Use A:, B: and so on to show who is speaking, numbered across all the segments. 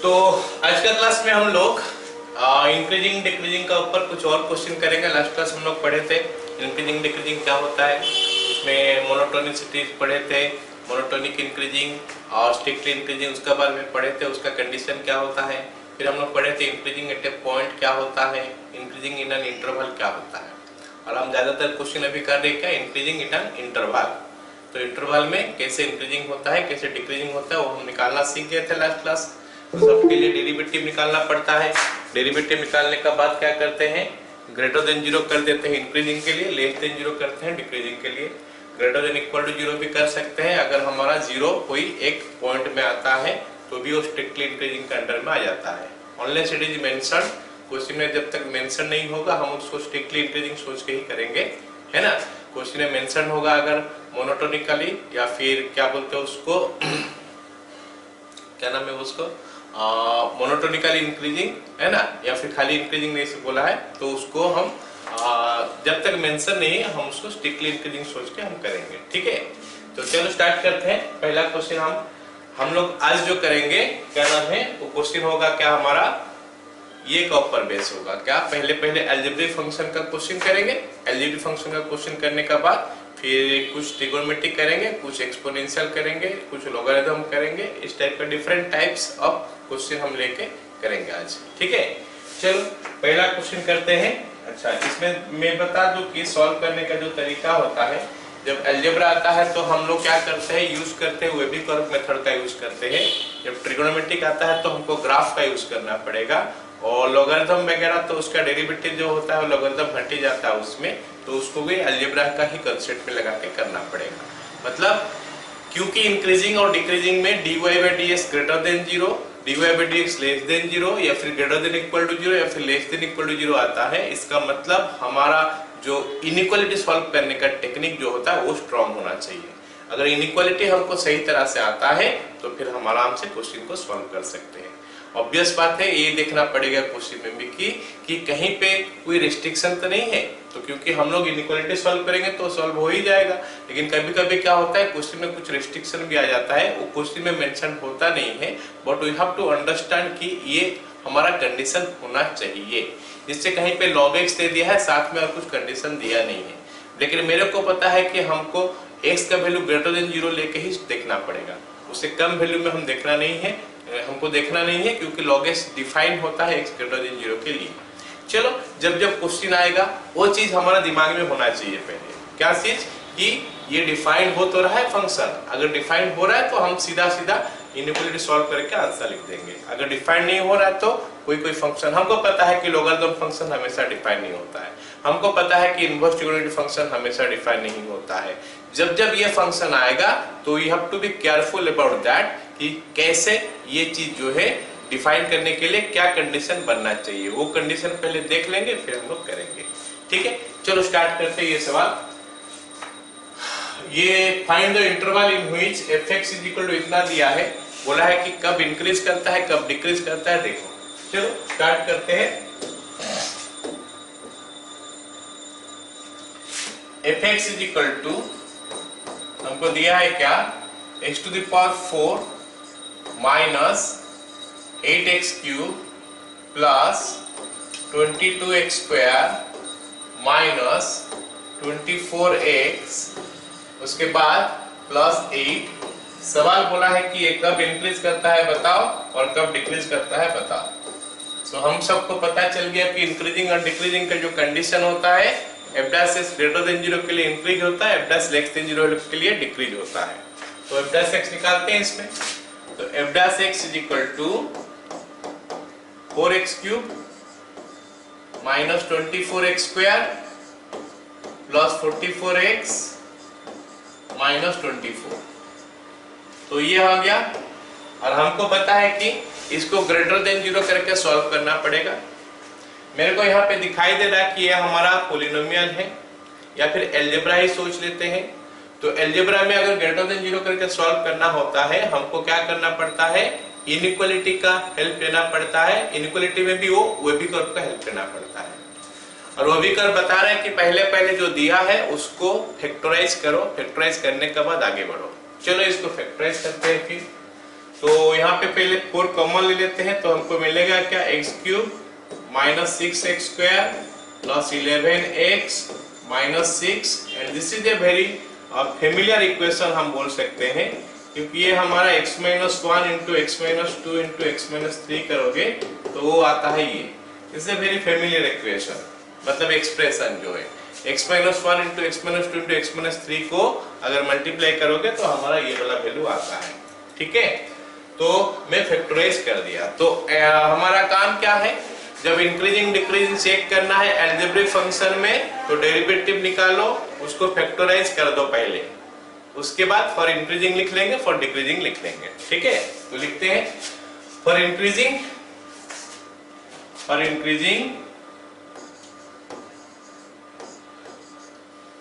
A: तो आज का क्लास में हम लोग इंक्रीजिंग डिक्रीजिंग का ऊपर कुछ और क्वेश्चन करेंगे। लास्ट क्लास हम लोग पढ़े थे इंक्रीजिंग डिक्रीजिंग क्या होता है, उसमें मोनोटोनिसिटी पढ़े थे, मोनोटोनिक इंक्रीजिंग और स्ट्रिक्टली इंक्रीजिंग उसके बारे में पढ़े थे, उसका कंडीशन क्या होता है। फिर हम लोग पढ़े थे इंक्रीजिंग एट ए पॉइंट क्या होता है, इंक्रीजिंग इन एन इंटरवल क्या होता है। और हम ज्यादातर क्वेश्चन अभी कर रहे हैं क्या, इंक्रीजिंग इन एन इंटरवल। तो इंटरवल में कैसे इंक्रीजिंग होता है, कैसे डिक्रीजिंग होता है, वो हम निकालना सीख गए थे लास्ट क्लास। तो सबके लिए डेरिवेटिव निकालना पड़ता है। डेरिवेटिव निकालने का बाद क्या करते हैं, ग्रेटर देन जीरो कर देते हैं इंक्रीजिंग के लिए, लेस देन जीरो करते हैं डिक्रीजिंग के लिए। Greater than equal to zero भी कर सकते हैं, अगर हमारा जीरो कोई एक पॉइंट में आता है तो भी वो स्ट्रिक्टली इंक्रीजिंग के अंडर में आ जाता है। Unless it is mention, question में जब तक मेंशन नहीं होगा हम उसको स्ट्रिक्टली इंक्रीजिंग सोच के ही करेंगे, है ना। क्वेश्चन में मेंशन होगा अगर मोनोटोनिकली या फिर क्या बोलते हैं उसको क्या नाम है उसको मोनोटोनिकली इंक्रीजिंग, है ना, या फिर खाली इंक्रीजिंग नहीं से बोला है तो उसको हम जब तक मेंशन नहीं है हम उसको स्ट्रिक्टली इंक्रीजिंग सोच के हम करेंगे, ठीक है। तो चलो स्टार्ट करते हैं। पहला क्वेश्चन हम लोग आज जो करेंगे क्या नाम है, वो क्वेश्चन होगा क्या हमारा, ये का ऊपर बेस होगा क्या, पहले अलजेब्रिक फंक्शन का क्वेश्चन करेंगे। अलजेब्रिक फंक्शन का क्वेश्चन करने के बाद फिर कुछ ट्रिगोनोमेट्रिक करेंगे, कुछ एक्सपोनेंशियल करेंगे, कुछ लॉगरिथम करेंगे। इस टाइप का डिफरेंट टाइप्स ऑफ क्वेश्चन हम लेके करेंगे आज, ठीक है। चलो पहला क्वेश्चन करते हैं। अच्छा, इसमें मैं बता दूं कि सॉल्व करने का जो तरीका होता है, जब अलजेब्रा आता है तो हम लोग क्या करते हैं, यूज करते हैं वेबी कर्व मेथड का यूज करते हैं। जब ट्रिगोनोमेट्रिक आता है तो हमको ग्राफ का यूज करना पड़ेगा, और लॉगरिथम वगैरह तो उसका डेरिवेटिव जो होता है लॉगरिथम हट ही जाता है उसमें, तो उसको भी अलजेब्रा का ही कंसेप्ट में लगा के करना पड़ेगा। मतलब क्योंकि इंक्रीजिंग और डिक्रीजिंग में dy by dx greater than zero, dy by dx less than zero, या फिर greater than equal to zero, या फिर less than equal to zero आता है। इसका मतलब हमारा जो इनइक्वालिटी सॉल्व करने का टेक्निक जो होता है वो स्ट्रॉन्ग होना चाहिए। अगर इनइक्वालिटी हमको सही तरह से आता है तो फिर हम आराम से क्वेश्चन को सॉल्व कर सकते हैं। ऑब्वियस बात है, ये देखना पड़ेगा क्वेश्चन में भी कि कहीं पे कोई रिस्ट्रिक्शन तो नहीं है, तो क्योंकि हम लोग इनइक्वालिटी सॉल्व करेंगे तो सॉल्व हो ही जाएगा। लेकिन कभी कभी क्या होता है, क्वेश्चन में कुछ रिस्ट्रिक्शन भी आ जाता है, वो क्वेश्चन में मेंशन होता नहीं है, but we have to understand कि ये हमारा कंडीशन होना चाहिए। जिससे कहीं पे log x दे दिया है साथ में और कुछ कंडीशन दिया नहीं है, लेकिन मेरे को पता है कि हमको x का वैल्यू ग्रेटर देन जीरो लेके ही देखना पड़ेगा, उससे कम वैल्यू में हम देखना नहीं है, हमको देखना नहीं है, क्योंकि log x डिफाइन होता है x ग्रेटर देन जीरो के लिए। चलो जब क्वेश्चन आएगा वो चीज हमारा दिमाग में होना चाहिए पहले, क्या चीज, कि ये डिफाइन हो तो रहा है फंक्शन। अगर डिफाइन हो रहा है तो हम सीधा इनइक्वालिटी सॉल्व करके आंसर लिख देंगे। अगर डिफाइन नहीं हो रहा है तो कोई फंक्शन, हमको पता है कि लॉगरिथम फंक्शन हमेशा डिफाइन नहीं होता है, हमको पता है कि इनवर्स ट्रिगोनोमेट्रिक फंक्शन हमेशा डिफाइन नहीं होता है। जब ये फंक्शन आएगा तो you have to be careful about that कि कैसे ये चीज जो है डिफाइन करने के लिए क्या कंडीशन बनना चाहिए, वो कंडीशन पहले देख लेंगे फिर हम लोग करेंगे, ठीक है। चलो स्टार्ट करते हैं ये सवाल। ये find the interval in which fx is equal to इतना दिया है, बोला है कि कब इंक्रीज करता है कब डिक्रीज करता है। देखो चलो स्टार्ट करते हैं। fx इज इक्वल टू हमको दिया है क्या, x to the power 4 minus 8x cube plus 22x square minus 24x, उसके बाद प्लस 8। सवाल बोला है कि ये कब इंक्रीज करता है बताओ और कब डिक्रीज करता है बताओ। तो हम सबको पता चल गया कि इंक्रीजिंग और डिक्रीजिंग का जो कंडीशन होता है, f' x greater than zero के लिए इंक्रीज होता है, f' लेस देन जीरो के लिए डिक्रीज होता है। तो f' x निकालते हैं इसमें। तो f' x is equal to 4x cube minus 24x square plus 44x minus 24। तो ये आ गया, और हमको पता है कि इसको ग्रेटर देन जीरो करके सॉल्व करना पड़ेगा। मेरे को यहाँ पे दिखाई दे रहा है कि ये हमारा पॉलिनोमियल है, या फिर अलजेब्रा ही सोच लेते हैं। तो अलजेब्रा में अगर ग्रेटर देन जीरो करके सॉल्व करना होता है हमको क्या करना पड़ता है, इनइक्वालिटी का हेल्प लेना पड़ता है। इनइक्वालिटी में भी वो वेबी कर्व का हेल्प लेना पड़ता है, और वेबी कर्व बता रहा है कि पहले जो दिया है उसको फैक्टराइज करो, फैक्टराइज करने के बाद आगे बढ़ो। चलो इसको फैक्टराइज करते हैं। फिर तो यहाँ पे पहले 4 कॉमन ले लेते हैं, तो हमको मिलेगा क्या, x cube minus 6x square plus 11x minus 6, and this is a very familiar equation हम बोल सकते हैं, क्योंकि ये हमारा x minus 1 into x minus 2 into x minus 3 करोगे तो वो आता है ये, it's a very familiar equation, मतलब एक्सप्रेशन जो है x minus 1 into x minus 2 into x minus 3 को अगर मल्टीप्लाई करोगे तो हमारा ये वाला वैल्यू आता है। ठीक है, तो मैं फैक्टराइज कर दिया। तो हमारा काम क्या है, जब इंक्रीजिंग डिक्रीजिंग चेक करना है अलजेब्रिक फंक्शन में, तो डेरिवेटिव निकालो, उसको फैक्टराइज कर दो पहले, उसके बाद फॉर इंक्रीजिंग लिख लेंगे, फॉर डिक्रीजिंग लिख लेंगे। ठीक है, तो लिखते हैं फॉर इंक्रीजिंग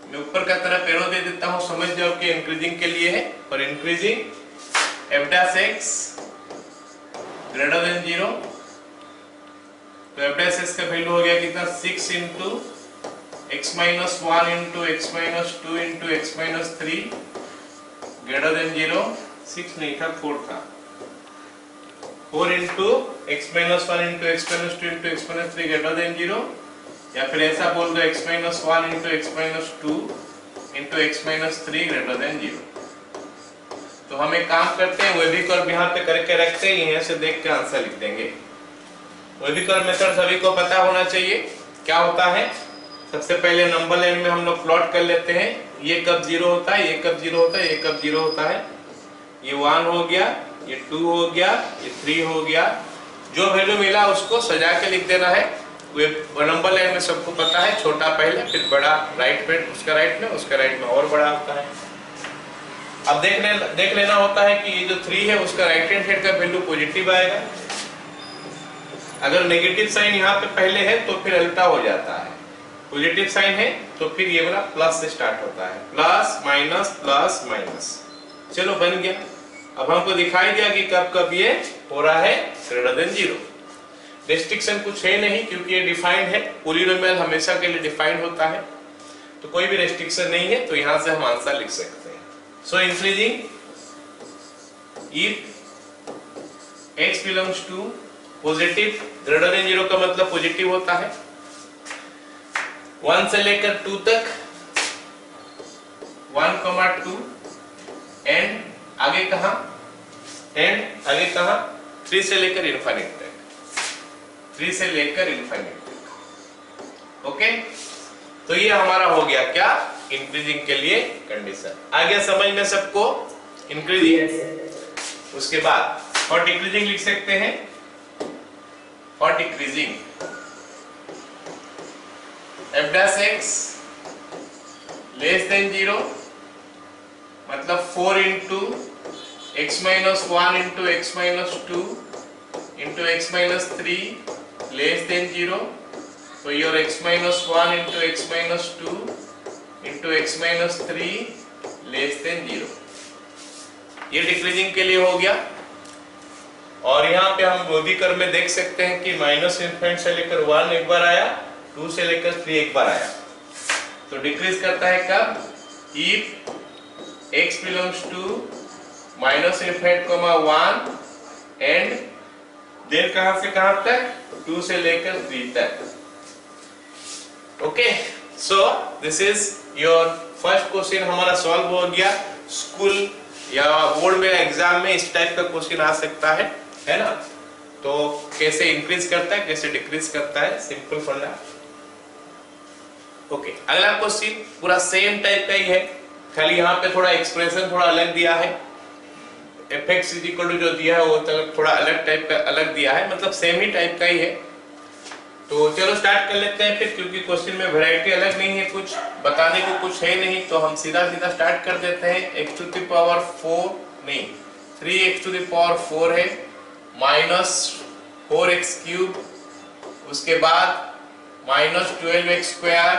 A: मैं ऊपर का तरफ एरो दे देता हूं, समझ जाओ कि इंक्रीजिंग के लिए है। For increasing F dash x greater than 0, तो एफ डैश एक्स का वैल्यू हो गया कितना, 6 into x minus 1 into x minus 2 into x minus 3 greater than 0, 6 नहीं था 4 था, 4 into x minus 1 into x minus 2 into x minus 3 greater than 0, या फिर ऐसा बोल दो x minus 1 into x minus 2 into x minus 3 greater than 0। तो हम एक काम करते हैं, वैदिक और यहाँ पे करके रखते हैं, यहाँ से देख के आंसर लिख देंगे। वैदिक और मेथड सभी को पता होना चाहिए। क्या होता है, सबसे पहले नंबर लाइन में हम लोग प्लॉट कर लेते हैं, ये कब 0 होता है, ये कब 0 होता है, ये कब 0 होता है, ये 1 हो गया, ये 2 हो गया, ये 3 हो गया, जो वैल्यू मिला उसको सजा के लिख देना है। वो नंबर लाइन में सबको पता है, छोटा पहले फिर बड़ा राइट में, उसका राइट में, उसका राइट में और बड़ा होता है। अब देख लेना होता है कि ये जो 3 है उसका राइट हैंड साइड का वैल्यू पॉजिटिव आएगा, अगर नेगेटिव साइन यहाँ पे पहले है तो फिर उल्टा हो जाता है, पॉजिटिव साइन है तो फिर ये वाला प्लस से स्टार्ट होता है, प्लस माइनस। चलो बन गया। अब हमको दिखाई दिया कि कब कब ये हो रहा है ग्रेटर देन 0। रेस्ट्रिक्शन कुछ है नहीं, क्योंकि ये डिफाइंड है, पॉलिनोमियल हमेशा के लिए डिफाइंड होता है, तो कोई भी रेस्ट्रिक्शन नहीं है, तो यहां से हम आंसर लिख सकते हैं। So increasing if x belongs to positive, greater than 0 का मतलब पॉजिटिव होता है, 1 से लेकर 2 तक, 1, 2 एंड आगे कहां, 3 से लेकर इनफाइनाइट तक, 3 से लेकर इनफाइनाइट तक। ओके, तो ये हमारा हो गया क्या, इंक्रीजिंग के लिए कंडीशन। आ गया समझ में सबको इंक्रीजिंग। उसके बाद और डिक्रीजिंग लिख सकते हैं, और decreasing F dash x less than 0, मतलब 4 into x minus 1 into x minus 2 into x minus 3 less than 0, so your x minus 1 into x minus 2 into x minus 3 less than 0, ये decreasing के लिए हो गया। और यहाँ पे हम वो भी कर में देख सकते हैं कि माइनस इनफिनिट से लेकर 1 एक बार आया, 2 से लेकर 3 एक बार आया, तो डिक्रीज करता है कब, if x belongs to minus infinite 1 and then कहां से कहां तक, 2 से लेकर 3 तक। Okay, so this is your first question हमारा सॉल्व हो गया। स्कूल या बोर्ड में एग्जाम में इस टाइप का क्वेश्चन आ सकता है ना, तो कैसे इंक्रीज करता है, कैसे डिक्रीज करता है, सिंपल फंडा। ओके, अगला क्वेश्चन पूरा सेम टाइप का ही है, खाली यहाँ पे थोड़ा एक्सप्रेशन थोड़ा अलग दिया है, fx इज इक्वल टू जो दिया है वो थोड़ा अलग टाइप का अलग दिया है, मतलब सेम ही टाइप का ही है। तो चलो स्टार्ट कर लेते हैं फिर, क्योंकि क्वेश्चन में वैरायटी अलग नहीं है, कुछ बताने को कुछ है नहीं, तो हम सीधा स्टार्ट कर देते हैं। x टू द पावर 4 नहीं 3x टू द पावर 4 है, माइनस 4x क्यूब, उसके बाद माइनस 12x स्क्वायर,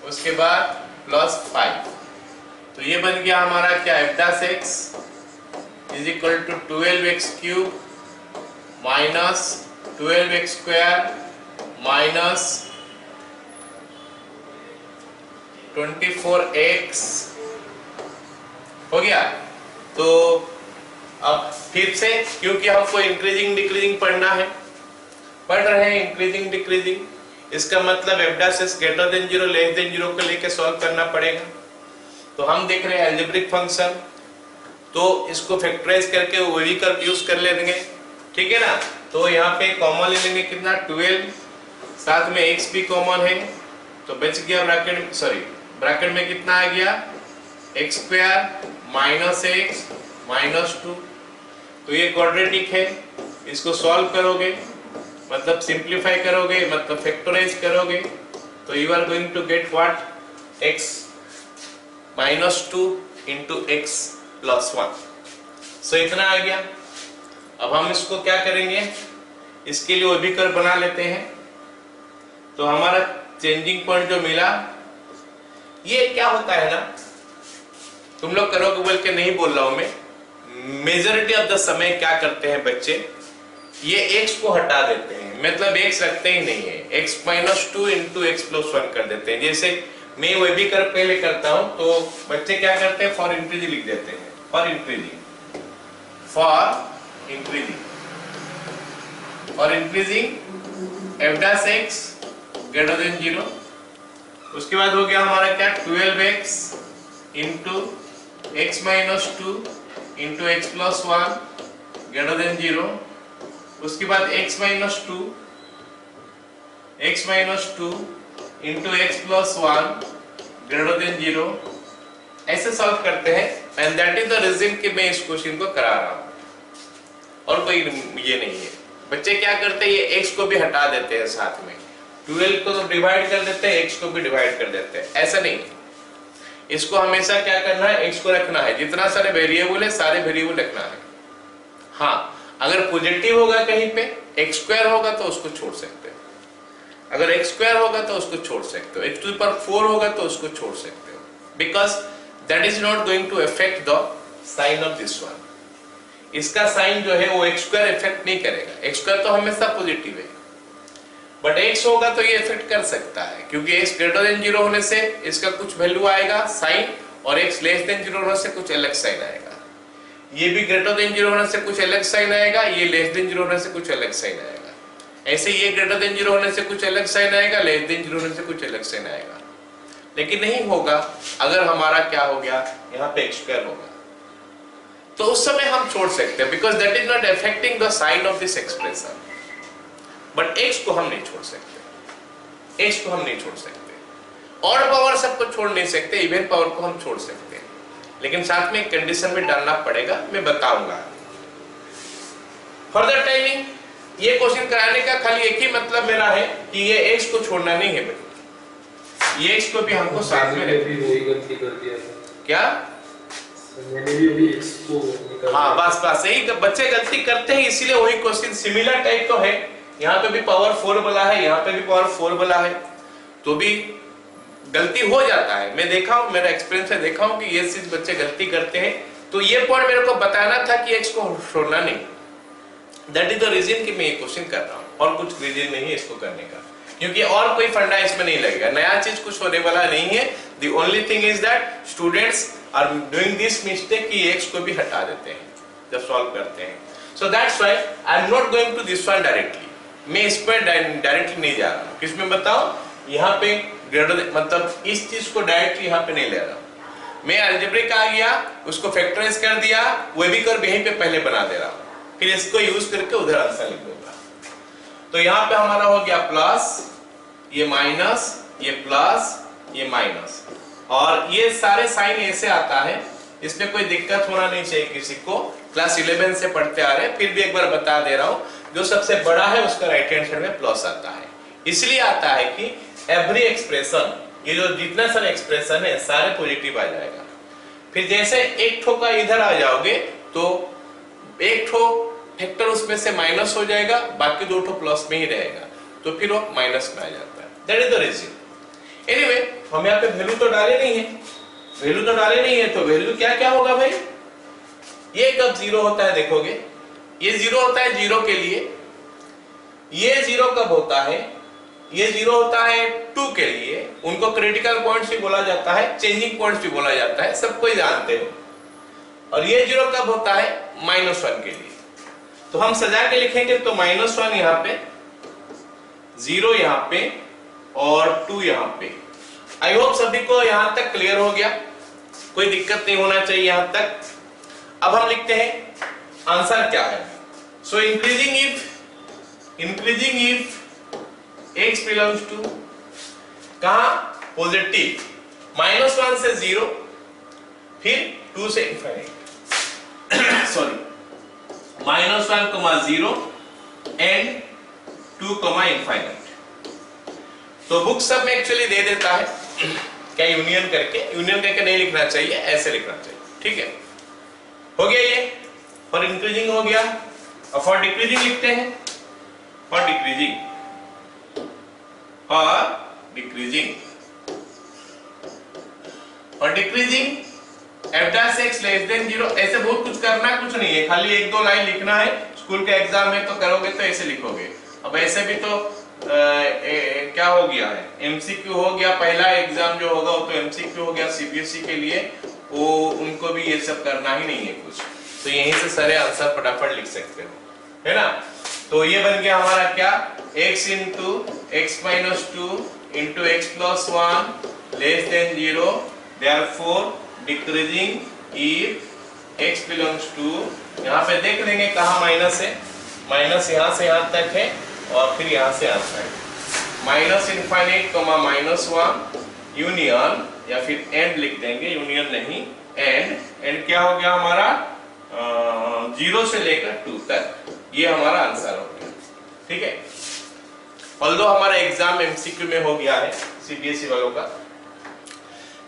A: उसके बाद प्लस 5, तो ये बन गया हमारा क्या, f dash x is equal to 12x cube minus 12x square minus 24x हो गया। तो अब फिर से क्योंकि हमको इंक्रीजिंग डिक्रीजिंग पढ़ना है, पढ़ रहे हैं इंक्रीजिंग डिक्रीजिंग, इसका मतलब f dash is greater than 0 less than 0 को लेके सॉल्व करना पड़ेगा। तो हम देख रहे हैं अलजेब्रिक फंक्शन, तो इसको फैक्टराइज करके वही कर्व यूज कर लेंगे, ठीक है ना। तो यहाँ पे कॉमन ले लेंगे कितना 12, साथ में x भी कॉमन है, तो बच गया ब्रैकेट, सॉरी ब्रैकेट में कितना आ गया x square minus x minus 2। तो ये क्वाड्रेटिक है, इसको सॉल्व करोगे मतलब सिंप्लीफाई करोगे मतलब फैक्टराइज करोगे, तो you are going to get what x minus 2 into x plus 1। So इतना आ गया। अब हम इसको क्या करेंगे, इसके लिए वो भी कर्व बना लेते हैं। तो हमारा चेंजिंग पॉइंट जो मिला, ये क्या होता है ना, तुम लोग करोगे बोल के नहीं बोल रहा हूं मैं, मेजॉरिटी ऑफ द समय क्या करते हैं बच्चे, ये x को हटा देते हैं, मतलब x रखते ही नहीं है, x minus 2 into x plus 1 कर देते हैं। जैसे मैं वही भी कर पहले करता हूं, तो बच्चे क्या करते हैं फॉर इंक्रीजिंग लिख देते हैं, for increasing, for increasing, for increasing f dash x greater than 0। उसके बाद हो गया हमारा क्या 12x into x minus 2 into x plus 1 greater than 0। उसके बाद x minus 2 into x plus 1 greater than 0, ऐसे सॉल्व करते हैं। And that is the reason कि मैं इस क्वेश्चन को करा रहा हूं, और कोई ये नहीं है। बच्चे क्या करते हैं, ये x को भी हटा देते हैं, साथ में 12 को तो डिवाइड कर देते हैं, x को भी डिवाइड कर देते हैं, ऐसा नहीं। इसको हमेशा क्या करना है, x को रखना है, जितना सारे वेरिएबल है सारे वेरिएबल रखना है। हाँ, अगर पॉजिटिव होगा कहीं पे x स्क्वायर होगा तो उसको छोड़ सकते हो, अगर x स्क्वायर होगा तो उसको छोड़ सकते हो, x टू द पावर 4 होगा तो उसको छोड़ सकते हो, because that is not going to affect the sign of this one. इसका साइन जो है वो x स्क्वायर इफेक्ट नहीं करेगा, x स्क्वायर तो हमेशा पॉजिटिव है, बट x होगा तो ये इफेक्ट कर सकता है, क्योंकि x ग्रेटर देन 0 होने से इसका कुछ वैल्यू आएगा साइन, और x लेस देन 0 होने से कुछ अलग साइन आएगा। ये भी ग्रेटर देन 0 होने से कुछ अलग साइन आएगा, ये लेस देन 0 होने से कुछ अलग साइन आएगा। ऐसे ये ग्रेटर देन 0 होने से कुछ अलग साइन आएगा, लेस देन 0 होने से कुछ अलग साइन आएगा। लेकिन नहीं होगा अगर हमारा क्या हो गया, यहाँ पे x स्क्वायर होगा, तो उस समय हम छोड़ सकते हैं, because that is not affecting the sign of this expression. But x को हम नहीं छोड़ सकते, x को हम नहीं छोड़ सकते, ऑड पावर सबको छोड़ नहीं सकते, इवन पावर को हम छोड़ सकते हैं, लेकिन साथ में एक कंडीशन में डालना पड़ेगा, मैं बताऊंगा। फर्दर टाइमिंग, ये क्वेश्चन कराने का खाली एक ही मतलब मेरा है कि ये x को छोड़ना नहीं है भाई, ये x को भी हमको साथ में गलती कर दिया था। क्या मैंने भी x को निकाल, हाँ बस यही बच्चे गलती करते हैं, इसीलिए वही क्वेश्चन सिमिलर टाइप तो है। यहाँ पे भी पावर 4 बोला है, यहाँ पे भी पावर 4 बोला है, तो भी गलती हो जाता है। मैं देखा हूँ, मेरा एक्सपीरियंस से देखा हूँ कि ये चीज बच्चे गलती करते हैं, तो ये पॉइंट मेरे को बताना था कि x को छोड़ना नहीं। दैट इज द रीजन कि मैं ये क्वेश्चन कर रहा हूँ, और कुछ रीजन नहीं है इसको करने का, क्योंकि और कोई फंडा इसमें नहीं लगेगा, नया चीज कुछ होने वाला नहीं है। The only thing is that students are doing this mistake कि x को भी हटा देते हैं जब सॉल्व करते हैं। So that's why I am not going to this one directly, मैं इस पर डायरेक्टली नहीं जा रहा हूँ। किसमें बताओ, यहाँ पे ग्रेटर मतलब इस चीज को डायरेक्टली यहाँ पे नहीं ले रहा हूँ, मैं अलजेब्रिक आ गया, उसको फैक्टराइज कर दिया, वो भी कर यहीं पे पहले बना दे रहा हूँ, फिर इसको यूज करके उधर आंसर लिख दूंगा। तो यहाँ पे हमारा हो गया प्लस, ये माइनस, ये प्लस, ये माइनस, और ये सारे साइन ऐसे आता है, इसमें कोई दिक्कत होना नहीं चाहिए किसी को। क्लास 11 से पढ़ते आ रहे हैं, फिर भी एक बार बता दे रहा हूँ, जो सबसे बड़ा है उसका राइट हैंड साइड में प्लस आता है। इसलिए आता है कि एवरी एक्सप्रेशन, ये जो जितना सारे एक्सप्रेशन है सारे पॉजिटिव आ जाएगा। फिर जैसे एक ठो का इधर आ जाओगे तो एक ठो फैक्टर उसमें से माइनस हो जाएगा, बाकी दो ठो प्लस में ही रहेगा, तो फिर वो माइनस में आ जाता है। That is the reason. Anyway, हम यहाँ पे वैल्यू तो डाले नहीं है, वैल्यू तो डाले नहीं है, तो वैल्यू क्या क्या होगा भाई, ये कब जीरो होता है देखोगे, ये जीरो होता है जीरो के लिए, ये जीरो कब होता है, ये जीरो होता है 2 के लिए, उनको क्रिटिकल पॉइंट्स भी बोला जाता है, चेंजिंग पॉइंट्स भी बोला जाता है, सब कोई जानते हो। और ये जीरो कब होता है, -1 के लिए। तो हम सजा के लिखेंगे तो -1 यहाँ पे, 0 यहाँ पे और 2 यहाँ पे। आई होप सभी को यहां तक क्लियर हो गया, कोई दिक्कत नहीं होना चाहिए यहां तक। अब हम लिखते हैं आंसर क्या है। So increasing if x belongs to कहां पॉजिटिव, -1 से 0, फिर 2 से इंफिनिट सॉरी -1, 0 एंड 2, इंफिनिट। तो बुक सब में एक्चुअली दे देता है क्या यूनियन करके नहीं लिखना चाहिए, ऐसे लिखना चाहिए, ठीक है। हो गया ये, फॉर इंक्रीजिंग हो गया। अब फॉर डिक्रीजिंग लिखते हैं, for decreasing f dash x less than 0। ऐसे बहुत कुछ करना कुछ नहीं है, खाली 1-2 लाइन लिखना है। स्कूल का एग्जाम है तो करोगे तो ऐसे लिखोगे। अब ऐसे भी तो क्या हो गया है, एमसीक्यू हो गया, पहला एग्जाम जो होगा वो तो एमसीक्यू हो गया सीबीएसई के लिए, वो उनको भी ये सब करना ही नहीं है कुछ, तो यहीं से सारे आंसर फटाफट लिख सकते हो, है ना। तो ये बन गया हमारा क्या, x into x minus 2 into x plus 1 less than 0, therefore decreasing if x belongs to, यहाँ पे देख लेंगे कहाँ माइनस है, माइनस यहाँ से यहाँ तक है और फिर यहाँ से यहाँ तक, माइनस इनफाइनाइट कॉमा -1 यूनियन, या फिर एंड लिख देंगे, यूनियन नहीं एंड क्या हो गया हमारा 0 से लेकर 2 तक, ये हमारा आंसर हो गया, ठीक है। ऑल्दो हमारा एग्जाम एमसीक्यू में हो गया है सीबीएसई वालों का,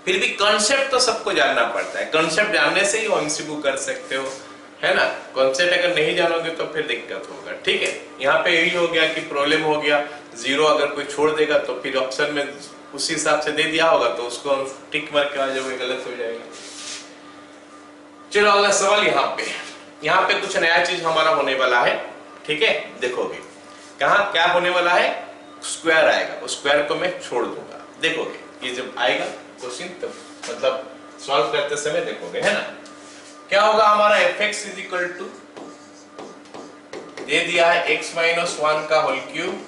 A: फिर भी कॉन्सेप्ट तो सबको जानना पड़ता है, कॉन्सेप्ट जानने से ही एमसीक्यू कर सकते हो, है ना। कॉन्सेप्ट अगर नहीं जानोगे तो फिर दिक्कत होगा, ठीक है। यहाँ पे यही हो गया कि प्रॉब्लम हो गया 0 अगर कोई छोड़ देगा तो फिर ऑप्शन में उसी हिसाब से दे दिया होगा तो उसको हम टिक मार के आ जाओगे, गलत हो जाएगा। चलो अगला सवाल, यहाँ पे कुछ नया चीज हमारा होने वाला है, ठीक है। देखोगे कहाँ क्या होने वाला है, स्क्वायर आएगा, उस स्क्वायर को मैं छोड़ दूंगा, देखोगे ये जब आएगा क्वेश्चन तब मतलब सॉल्व करते समय देखोगे, है ना। क्या होगा हमारा fx इज इक्वल टू, दे दिया है x माइनस 1 का whole cube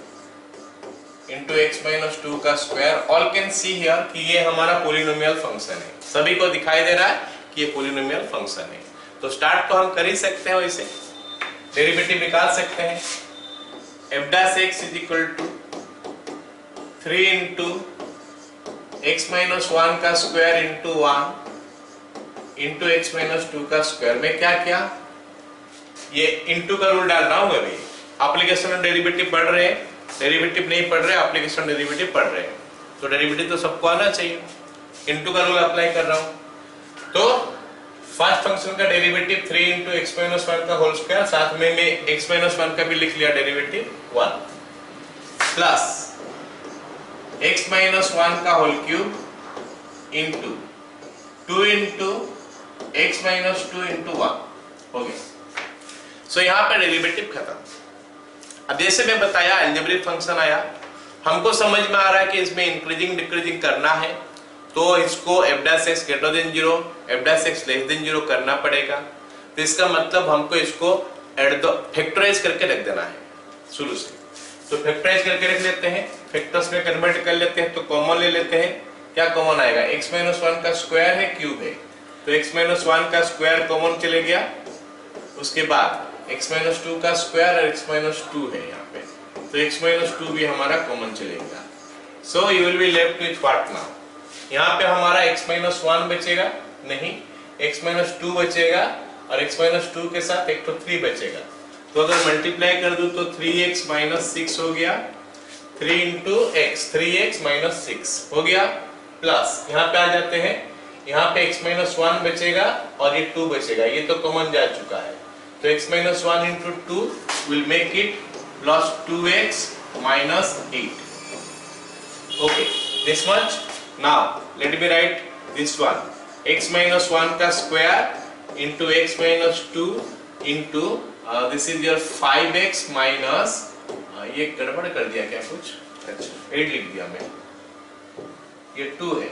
A: into x minus 2 का square. All can see here कि ये हमारा पोलिनोमियल फंक्शन है, सभी को दिखाई दे रहा है कि ये पोलिनोमियल फंक्शन है। तो स्टार्ट तो हम कर ही सकते हैं, इसे डेरिवेटिव निकाल सकते हैं। f dash x is equal to 3 into x minus 1 का square into 1 into x minus 2 का स्क्वायर में क्या क्या, ये इंटू का रूल डाल रहा हूं मैं भी। एप्लीकेशन में डेरिवेटिव पढ़ रहे हैं, डेरिवेटिव नहीं पढ़ रहे, एप्लीकेशन डेरिवेटिव पढ़ रहे हैं, तो डेरिवेटिव तो सबको आना चाहिए। इंटू का रूल अप्लाई कर रहा हूं, तो फर्स्ट फंक्शन का डेरिवेटिव 3 इंटू एक्स माइनस 1 का होल स्क्वायर, साथ में मैं x माइनस 1 का भी लिख लिया डेरिवेटिव 1, प्लस x माइनस 1 का whole cube into 2 into x minus 2 into 1 हो गया। सो यहाँ पे डेरिवेटिव खत्म। अब जैसे मैं बताया अलजेब्रिक फंक्शन आया, हमको समझ में आ रहा है कि इसमें इंक्रीजिंग डिक्रीजिंग करना है, तो इसको f dash x greater than 0, f dash x less than 0 करना पड़ेगा। तो इसका मतलब हमको इसको फैक्टराइज करके रख देना है शुरू से। तो फैक्टराइज करके रख लेते हैं, फैक्टर्स में कन्वर्ट कर लेते हैं, तो कॉमन ले लेते हैं। क्या कॉमन आएगा, x माइनस 1 का स्क्वायर है, क्यूब है, तो x माइनस 1 का स्क्वायर कॉमन चले गया। उसके बाद x माइनस 2 का स्क्वायर और x माइनस 2 है यहाँ पे, तो x माइनस 2 भी हमारा कॉमन चलेगा। So you will be left with what now, यहाँ पे हमारा x माइनस 1 बचेगा नहीं, x माइनस 2 बचेगा और x माइनस 2 के साथ एक तो 3 बचेगा। तो अगर मल्टीप्लाई कर दूं तो 3x माइनस 6 हो गया, 3 इंटू x, 3x माइनस 6 हो गया, प्लस यहाँ पे आ जाते हैं, यहाँ पे x माइनस 1 बचेगा और ये 2 बचेगा, ये तो कॉमन जा चुका है। तो x minus 1 into 2 will make it plus 2x minus 8। Okay, this much. Now let me right this one, x minus 1 का square into x minus 2 into this is your 5x minus, ये गड़बड़ कर दिया क्या कुछ, अच्छा 8 लिख दिया मैं, ये 2 है,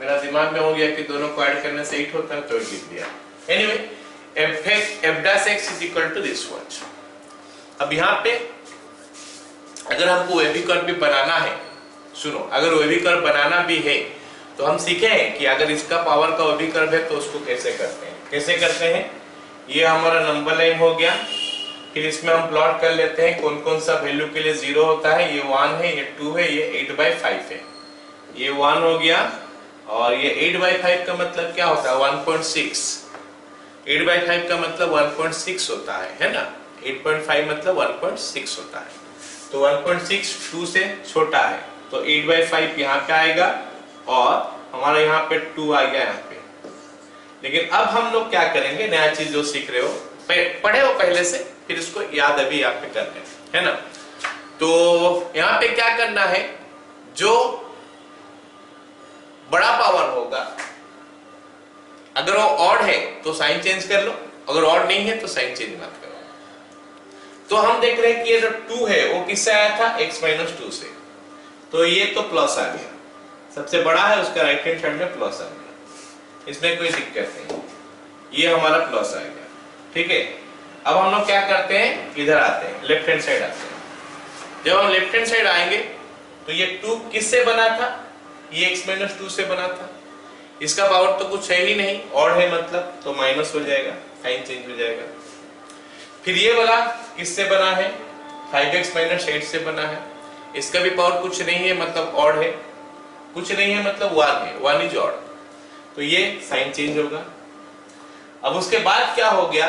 A: मेरा दिमाग में हो गया कि दोनों को ऐड करने से 8 होता है तो 8 लिख दिया। Anyway f dash x is equal to this much. अब यहाँ पे अगर हमको वेवी कर्व भी बनाना है, सुनो, अगर वेवी कर्व बनाना भी है तो हम सीखे हैं कि अगर इसका पावर का वेवी कर्व है तो उसको कैसे करते हैं। कैसे करते हैं, ये हमारा नंबर लाइन हो गया, फिर इसमें हम प्लॉट कर लेते हैं कौन कौन सा वैल्यू के लिए 0 होता है। ये 1 है, ये 2 है, ये 8/5 है। ये 1 हो गया और ये 8/5 का मतलब क्या होता है 1.6। 8/5 का मतलब 1.6 होता है ना। 8.5 मतलब 1.6 होता है, तो 1.6 2 से छोटा है, तो 8/5 यहाँ पे आएगा और हमारा यहाँ पे 2 आ गया यहाँ पे। लेकिन अब हम लोग क्या करेंगे, नया चीज जो सीख रहे हो, पढ़े हो पहले से, फिर इसको याद अभी यहाँ पे कर लें, है ना। तो यहाँ पे क्या करना है, जो बड़ा पावर होगा, अगर वो ऑड है तो साइन चेंज कर लो, अगर ऑड नहीं है तो साइन चेंज मत करो। तो हम देख रहे हैं कि ये जो 2 है वो किससे आया था, x-2 से, तो ये तो प्लस आ गया, सबसे बड़ा है उसका राइट हैंड साइड में प्लस आ गया, इसमें कोई दिक्कत नहीं, ये हमारा प्लस आ गया, ठीक है। अब हम लोग क्या करते हैं, इधर आते हैं, लेफ्ट हैंड साइड आते हैं। जब हम लेफ्ट हैंड साइड आएंगे तो ये 2 किससे बना था, ये x-2 से बना था, इसका पावर तो कुछ है ही नहीं, ऑड है मतलब, तो माइनस हो जाएगा, साइन चेंज हो जाएगा। फिर ये वाला किससे बना है, 5x-8 से बना है, इसका भी पावर कुछ नहीं है मतलब ऑड है, कुछ नहीं है मतलब 1 है, 1 इज ऑड, तो ये साइन चेंज होगा। अब उसके बाद क्या हो गया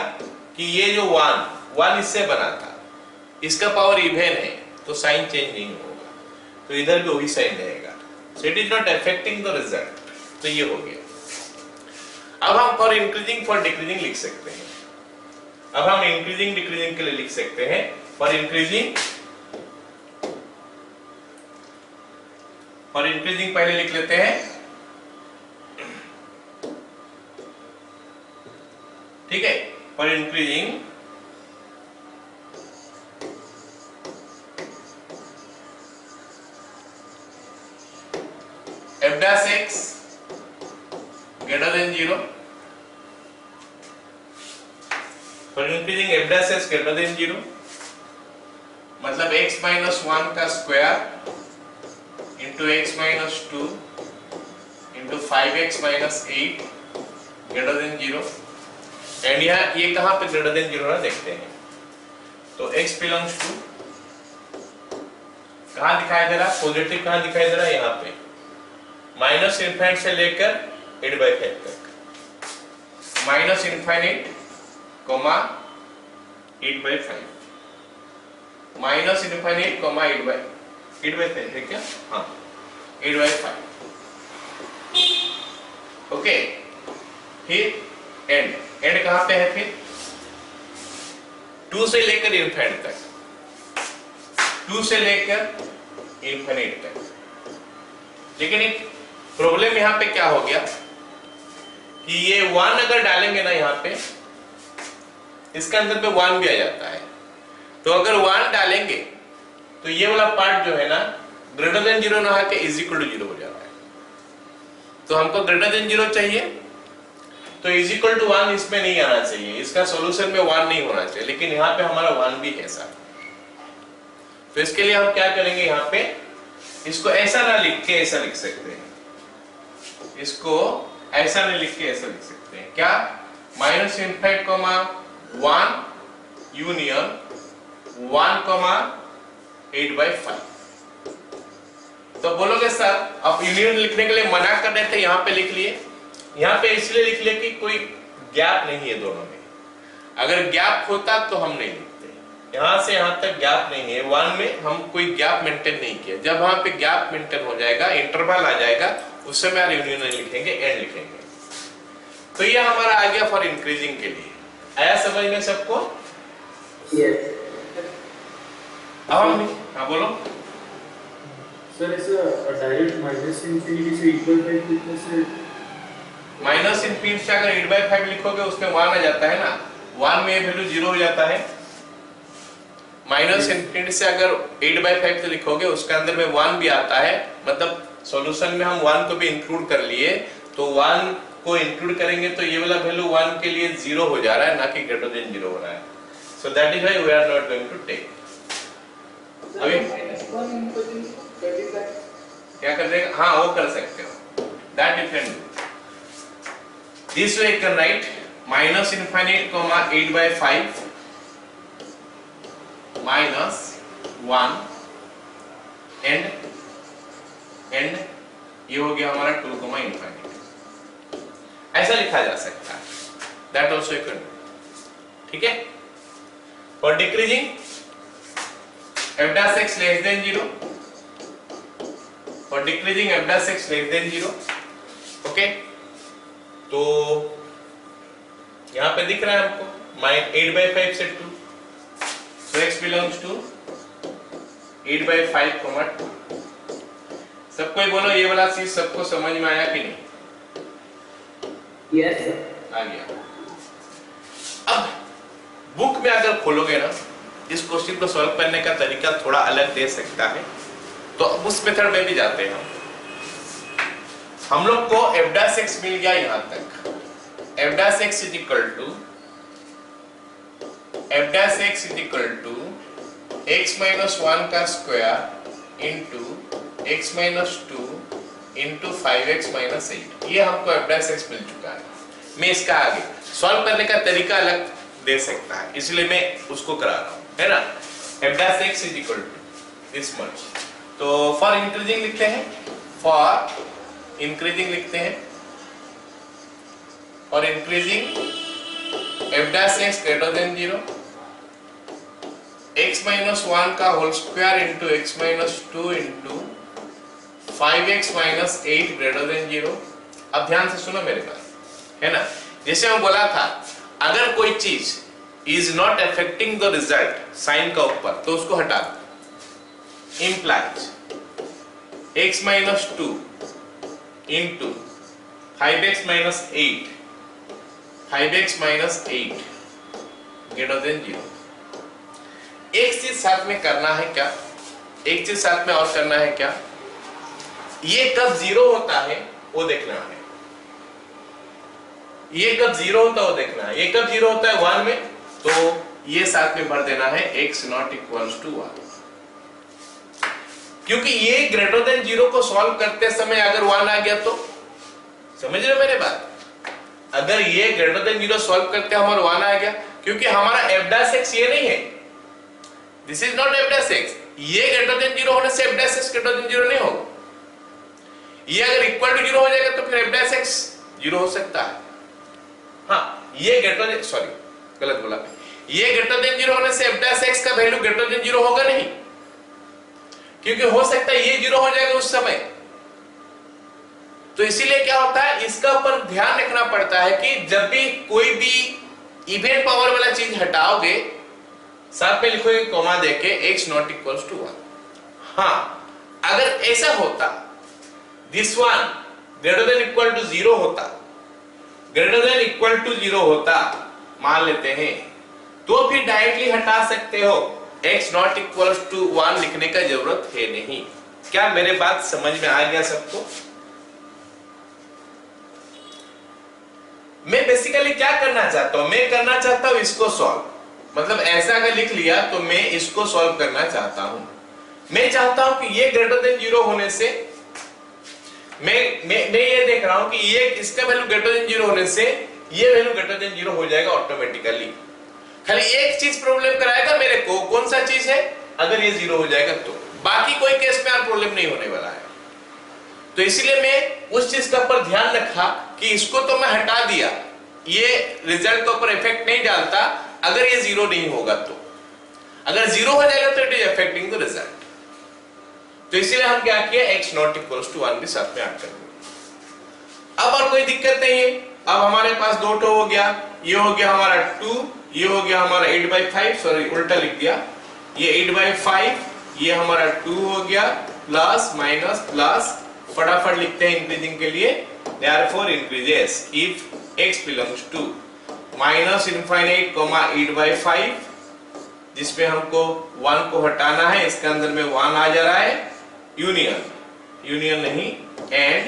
A: कि ये जो 1 इससे बना था, इसका पावर इवन है तो साइन चेंज नहीं होगा, तो इधर भी वही साइन रहेगा, so it is not affecting the result, तो ये हो गया। अब हम फॉर इंक्रीजिंग फॉर डिक्रीजिंग लिख सकते हैं। अब हम इंक्रीजिंग डिक्रीजिंग के लिए लिख सकते हैं, फॉर इंक्रीजिंग पहले लिख लेते हैं, ठीक है। For increasing f dash x greater than 0, for increasing f dash x greater than 0 मतलब x-1 का square into x-2 into 5x-8 greater than 0, and यहाँ ये कहाँ पे ग्रेटर देन 0 ना देखते हैं, तो x बिलोंग्स टू कहाँ दिखाई दे रहा, पॉजिटिव कहाँ दिखाई दे रहा है, यहाँ पे माइनस इनफाइनाइट से लेकर 8/5 तक, minus infinite comma 8/5, minus infinite comma 8/5 है क्या, हाँ 8/5, ओके। फिर एंड कहाँ पे है, फिर 2 से लेकर इनफाइनाइट तक, 2 से लेकर इनफाइनाइट तक। लेकिन एक प्रॉब्लम यहाँ पे क्या हो गया कि ये 1 अगर डालेंगे ना यहाँ पे, इसका अंदर पे 1 भी आ जाता है, तो अगर 1 डालेंगे तो ये वाला पार्ट जो है ना ग्रेटर देन 0 ना आके इज इक्वल टू 0 हो जाता है, तो हमको ग्रेटर देन 0 चाहिए, तो इज इक्वल टू 1 इसमें नहीं आना चाहिए, इसका सॉल्यूशन में 1 नहीं होना चाहिए, लेकिन यहाँ पे हमारा 1 भी है साथ। तो इसके लिए हम क्या करेंगे, यहाँ पे इसको ऐसा ना लिख के ऐसा लिख सकते हैं, इसको ऐसा नहीं लिख के ऐसा लिख सकते हैं, क्या, minus infinite comma 1 union 1 comma 8/5। तो बोलोगे सर अब यूनियन लिखने के लिए मना कर रहे थे, यहाँ पे लिख लिए, यहाँ पे इसलिए लिख लिए कि कोई गैप नहीं है दोनों में, अगर गैप होता तो हम नहीं लिखते, यहाँ से यहाँ तक गैप नहीं है, 1 में हम कोई गैप मेंटेन नहीं किया, जब वहां पे गैप मेंटेन हो जाएगा, इंटरवल आ जाएगा, उस समय आप यूनियन नहीं लिखेंगे, एंड लिखेंगे। तो ये हमारा आ गया फॉर इंक्रीजिंग के लिए, आया समझ में सबको?
B: यस।
A: अब हाँ बोलो
B: सर, ऐसा डायरेक्ट माइनस इंफिनिटी से इक्वल टाइप लिखने से,
A: माइनस इनफिनिटी से अगर 8/5 लिखोगे उसमें 1 आ जाता है ना, 1 में वैल्यू 0 हो जाता है। माइनस इनफिनिटी से अगर 8/5 से लिखोगे उसके अंदर में 1 भी आता है, मतलब सॉल्यूशन में हम 1 को भी इंक्लूड कर लिए, तो 1 को इंक्लूड करेंगे तो ये वाला वैल्यू 1 के लिए 0 हो जा रहा है, ना कि ग्रेटर देन 0 हो रहा है। So that is why we are not going to take. अभी क्या कर देगा? हाँ वो कर सकते हो, that you can do. This way you can write minus infinite comma 8/5 minus 1 and ये हो गया हमारा 2 कॉमा इनफाइनाइट। ऐसा लिखा जा सकता है, that also you can do. ठीक है, for decreasing f dash x less than 0, for decreasing f dash x less than 0, okay. तो यहां पे दिख रहा है हमको 8/5 से 2, so x belongs to 8/5, 2। सबको ही बोलो ये वाला चीज सबको समझ में आया कि नहीं?
B: यस सर,
A: आ गया। अब बुक में अगर खोलोगे ना, इस क्वेश्चन को सॉल्व करने का तरीका थोड़ा अलग दे सकता है, तो उस मेथड में भी जाते हैं हम लोग को f dash x मिल गया यहां तक। f dash x is equal to x minus 1 का square into x minus 2 into 5x minus 8। ये हमको f dash x मिल चुका है। मैं इसका आगे सॉल्व करने का तरीका अलग दे सकता है, इसलिए मैं उसको करा रहा हूं, है ना। f dash x is equal to this much. तो फॉर इंक्रीजिंग लिखते हैं, फॉर इंक्रीजिंग लिखते हैं, for increasing f dash x greater than 0, x minus 1 का whole square into x minus 2 into 5x minus 8 greater than 0। अब ध्यान से सुनो मेरे बात, है ना। जैसे मैं बोला था, अगर कोई चीज is not affecting the result sign का ऊपर, तो उसको हटा दो। Implies x minus 2 into 5x minus 8, 5x minus 8 greater than 0। एक चीज साथ में करना है क्या, एक चीज साथ में और करना है क्या, ये कब 0 होता है वो देखना है। ये कब 0 होता है वो देखना है। ये कब 0 होता है 1 में, तो ये साथ में भर देना है x नॉट इक्वल्स टू 1। क्योंकि ये ग्रेटर देन 0 को सॉल्व करते समय अगर 1 आ गया तो, समझ रहे हो मेरे बात, अगर ये ग्रेटर देन 0 सॉल्व करते हमारा 1 आ गया, क्योंकि हमारा f dash x ये नहीं है, this is not f dash x। ये ग्रेटर देन 0 होने से f dash x greater than 0 नहीं होगा। ये अगर इक्वल टू 0 हो जाएगा तो फिर f dash x 0 हो सकता है। हाँ, ये ग्रेटर देन, सॉरी गलत बोला, ये ग्रेटर देन 0 होने से f dash x का वैल्यू ग्रेटर देन 0 होगा नहीं, क्योंकि हो सकता है ये 0 हो जाएगा उस समय। तो इसीलिए क्या होता है, इसका ऊपर ध्यान रखना पड़ता है कि जब भी कोई भी इवेंट पावर वाला चीज हटाओगे, साथ में लिखोगे कॉमा देके x नॉट इक्वल्स टू 1। हाँ, अगर ऐसा होता, this one greater than equal to 0 होता, ग्रेटर देन इक्वल टू 0 होता मान लेते हैं, तो फिर डायरेक्टली हटा सकते हो, x नॉट इक्वल टू 1 लिखने का जरूरत है नहीं। क्या मेरे बात समझ में आ गया सबको? मैं बेसिकली क्या करना चाहता हूं, मैं करना चाहता हूं इसको सॉल्व, मतलब ऐसा अगर लिख लिया तो मैं इसको सॉल्व करना चाहता हूं। मैं चाहता हूं कि ये ग्रेटर देन 0 होने से मैं ये देख रहा हूं कि ये इसका वैल्यू ग्रेटर देन 0 होने से ये वैल्यू ग्रेटर देन 0 हो जाएगा ऑटोमेटिकली। खाली एक चीज प्रॉब्लम कराएगा मेरे को, कौन सा चीज है, अगर ये 0 हो जाएगा तो, बाकी कोई केस में प्रॉब्लम नहीं होने वाला है। तो इसलिए मैं उस चीज का पर ध्यान रखा कि इसको तो मैं हटा दिया, ये रिजल्ट के ऊपर इफेक्ट नहीं डालता अगर ये 0 नहीं होगा तो। अगर 0 हो जाएगा तो it is affecting the result. तो इसीलिए हम क्या किया, x नॉट इक्वल्स टू 1 भी साथ में ऐड कर दिया। अब और कोई दिक्कत नहीं है। अब हमारे पास दो टो हो गया, ये हो गया हमारा 2, ये हो गया हमारा 8/5, सॉरी उल्टा लिख दिया, ये 8/5, ये हमारा 2 हो गया, प्लस माइनस प्लस, फटाफट लिखते हैं इंक्रीजिंग के लिए। Therefore increases if x belongs to minus infinite, 8/5, जिसमें हमको 1 को हटाना है, इसके अंदर में 1 आ जा रहा है, यूनियन नहीं, and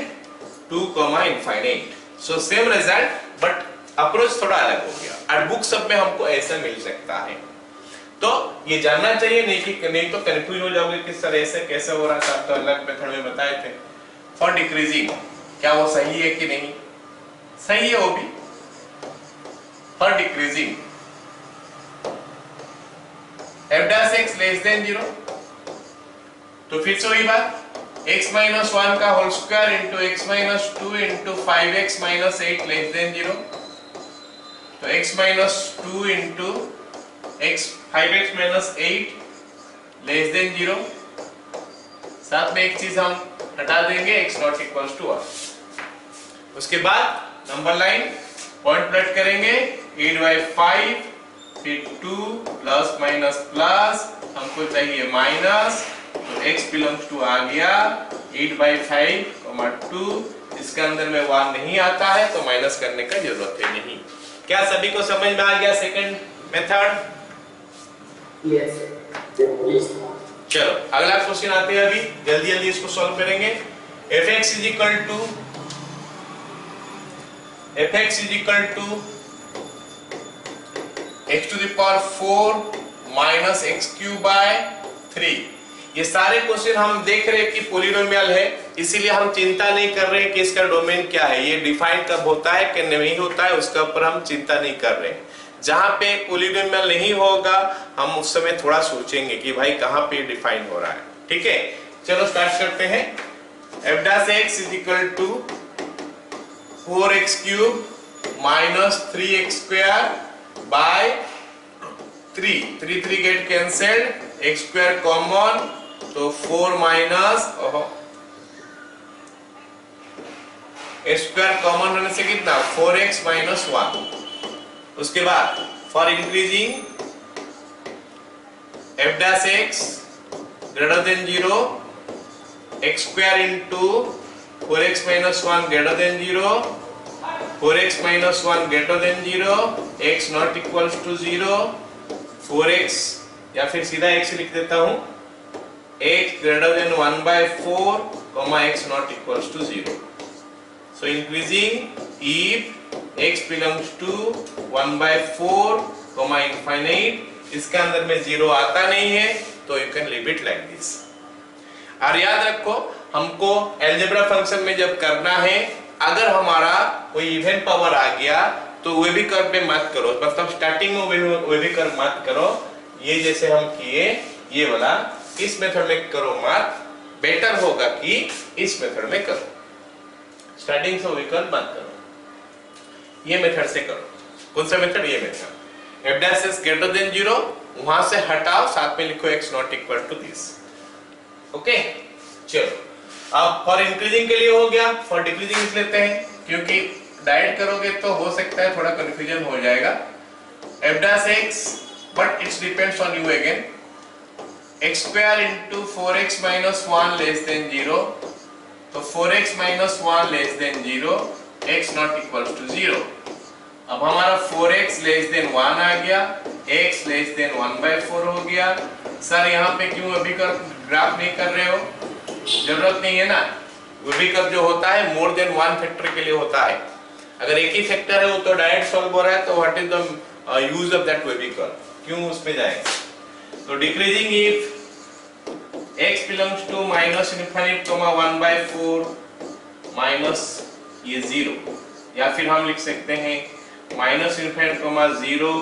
A: 2, infinite। So same result but approach थोड़ा अलग हो गया। और बुक सब में हमको ऐसा मिल सकता है, तो ये जानना चाहिए, नहीं तो कंफ्यूज हो जाओगे कि सर ऐसे कैसे हो रहा था, तो अलग मेथड में बताए थे। फॉर डिक्रीजिंग क्या वो सही है कि नहीं? सही है वो भी। For decreasing f dash x less than 0, तो फिर से वही बात, x माइनस 1 का whole square into x minus 2 into 5x minus 8 less than 0, तो x minus 2 into 5x minus 8 less than 0। साथ में एक चीज हम हटा देंगे, x नॉट इक्वल्स टू 1। उसके बाद नंबर लाइन पॉइंट प्लॉट करेंगे, 8/5 फिर 2 प्लस माइनस प्लस, हमको चाहिए माइनस, तो x बिलोंग्स टू आ गया 8/5, 2, इसके अंदर में 1 नहीं आता है तो माइनस करने का जरूरत है नहीं। क्या सभी को समझ में आ गया सेकंड मेथड?
B: Yes sir.
A: चलो अगला क्वेश्चन आते हैं, अभी जल्दी जल्दी इसको सॉल्व करेंगे। fx is equal to x to the power 4 minus x cube by 3। ये सारे क्वेश्चन हम देख रहे हैं कि पॉलिनोमियल है, इसीलिए हम चिंता नहीं कर रहे हैं कि इसका डोमेन क्या है, ये डिफाइन कब होता है कि नहीं होता है, उसके ऊपर हम चिंता नहीं कर रहे हैं। जहां पे पॉलिनोमियल नहीं होगा हम उस समय थोड़ा सोचेंगे कि भाई कहां पे डिफाइन हो रहा है। ठीक है, चलो स्टार्ट करते हैं। f dash x is equal to 4x cube minus 3x square by 3 get cancelled, x square common, तो 4 माइनस x स्क्वायर कॉमन होने से कितना 4x माइनस 1। उसके बाद for increasing f dash x greater than 0, x square into 4x minus 1 greater than 0, 4x minus 1 greater than 0, x not equals to 0, 4x या फिर सीधा x लिख देता हूं, x greater than 1/4, x not equals to 0। So increasing if x belongs to 1/4, infinite, इसके अंदर में 0 आता नहीं है तो you can leave it like this। और याद रखो हमको अलजेब्रा फंक्शन में जब करना है, अगर हमारा कोई इवन पावर आ गया तो वे भी कर पे मत करो, मतलब स्टार्टिंग में वे भी कर मत करो, ये जैसे हम किए ये वाला इस मेथड में करो मत, बेटर होगा कि इस मेथड में करो, स्टार्टिंग से विकल्प मत करो, ये मेथड से करो। कौन सा मेथड? ये method. f dash is greater than 0, वहां से हटाओ, साथ में लिखो x not equal to this। Okay, चलो अब फॉर इंक्रीजिंग के लिए हो गया, फॉर डिक्रीजिंग लिख लेते हैं, क्योंकि डायरेक्ट करोगे तो हो सकता है थोड़ा कंफ्यूजन हो जाएगा। f dash x, but it depends on you again, x square into 4x minus 1 less than 0, तो 4x minus 1 less than 0, x not equals to 0। अब हमारा 4x less than 1 आ गया, x less than 1/4 हो गया। Sir यहाँ पे क्यों अभी कर ग्राफ नहीं कर रहे हो? जरूरत नहीं है ना, विकल्प जो होता है मोर देन 1 फैक्टर के लिए होता है, अगर एक ही फैक्टर है वो तो डायरेक्ट सॉल्व हो रहा है, तो what is the use of that विकल्प, क्यों उसमें जाएंगे? तो decreasing if x belongs to minus infinite, 1/4 minus ये 0, या फिर हम लिख सकते हैं minus infinite, 0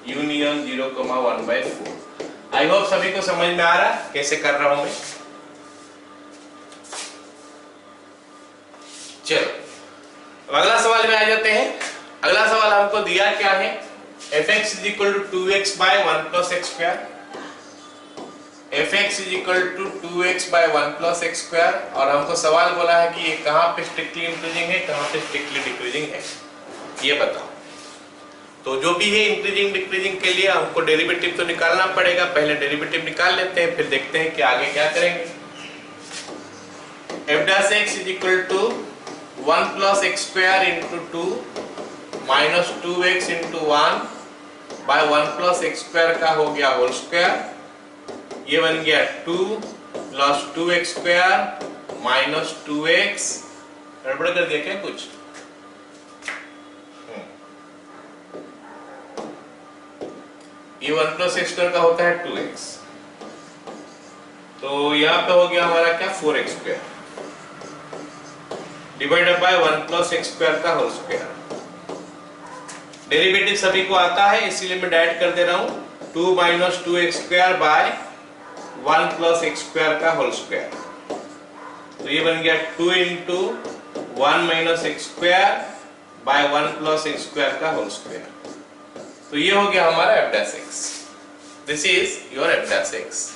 A: union 0, 1/4। I hope सभी को समझ में आ रहा है कैसे कर रहा हूं मैं। चलो अगला सवाल में आ जाते हैं। अगला सवाल हमको दिया क्या है, fx is equal to 2x by 1 plus x square, fx is equal to 2x by 1 plus x square, और हमको सवाल बोला है कि ये कहाँ पे स्ट्रिक्टली इंक्रीजिंग है, कहाँ पे स्ट्रिक्टली डिक्रीजिंग है, ये बताओ। तो जो भी है इंक्रीजिंग डिक्रीजिंग के लिए हमको डेरिवेटिव तो निकालना पड़ेगा, पहले डेरिवेटिव निकाल लेते हैं, फिर देखते हैं कि आगे क्या करेंगे। f dash x is equal to 1 plus x square into 2 minus 2x into 1 by 1 plus x square का हो गया होल स्क्वायर, ये बन गया 2 plus 2x square minus 2x, गड़बड़ कर दिया क्या कुछ? ये 1 प्लस एक्स स्क्वायर का होता है 2x, तो यहाँ पे हो गया हमारा क्या 4x square divided by 1 plus x square का होल स्क्वायर। डेरिवेटिव सभी को आता है इसीलिए मैं डायरेक्ट कर दे रहा हूं, 2 minus 2x square by 1 plus x square का होल स्क्वायर। तो ये बन गया 2 into 1 minus x square by 1 plus x square का होल स्क्वायर। तो ये हो गया हमारा f dash x। This is your f dash x।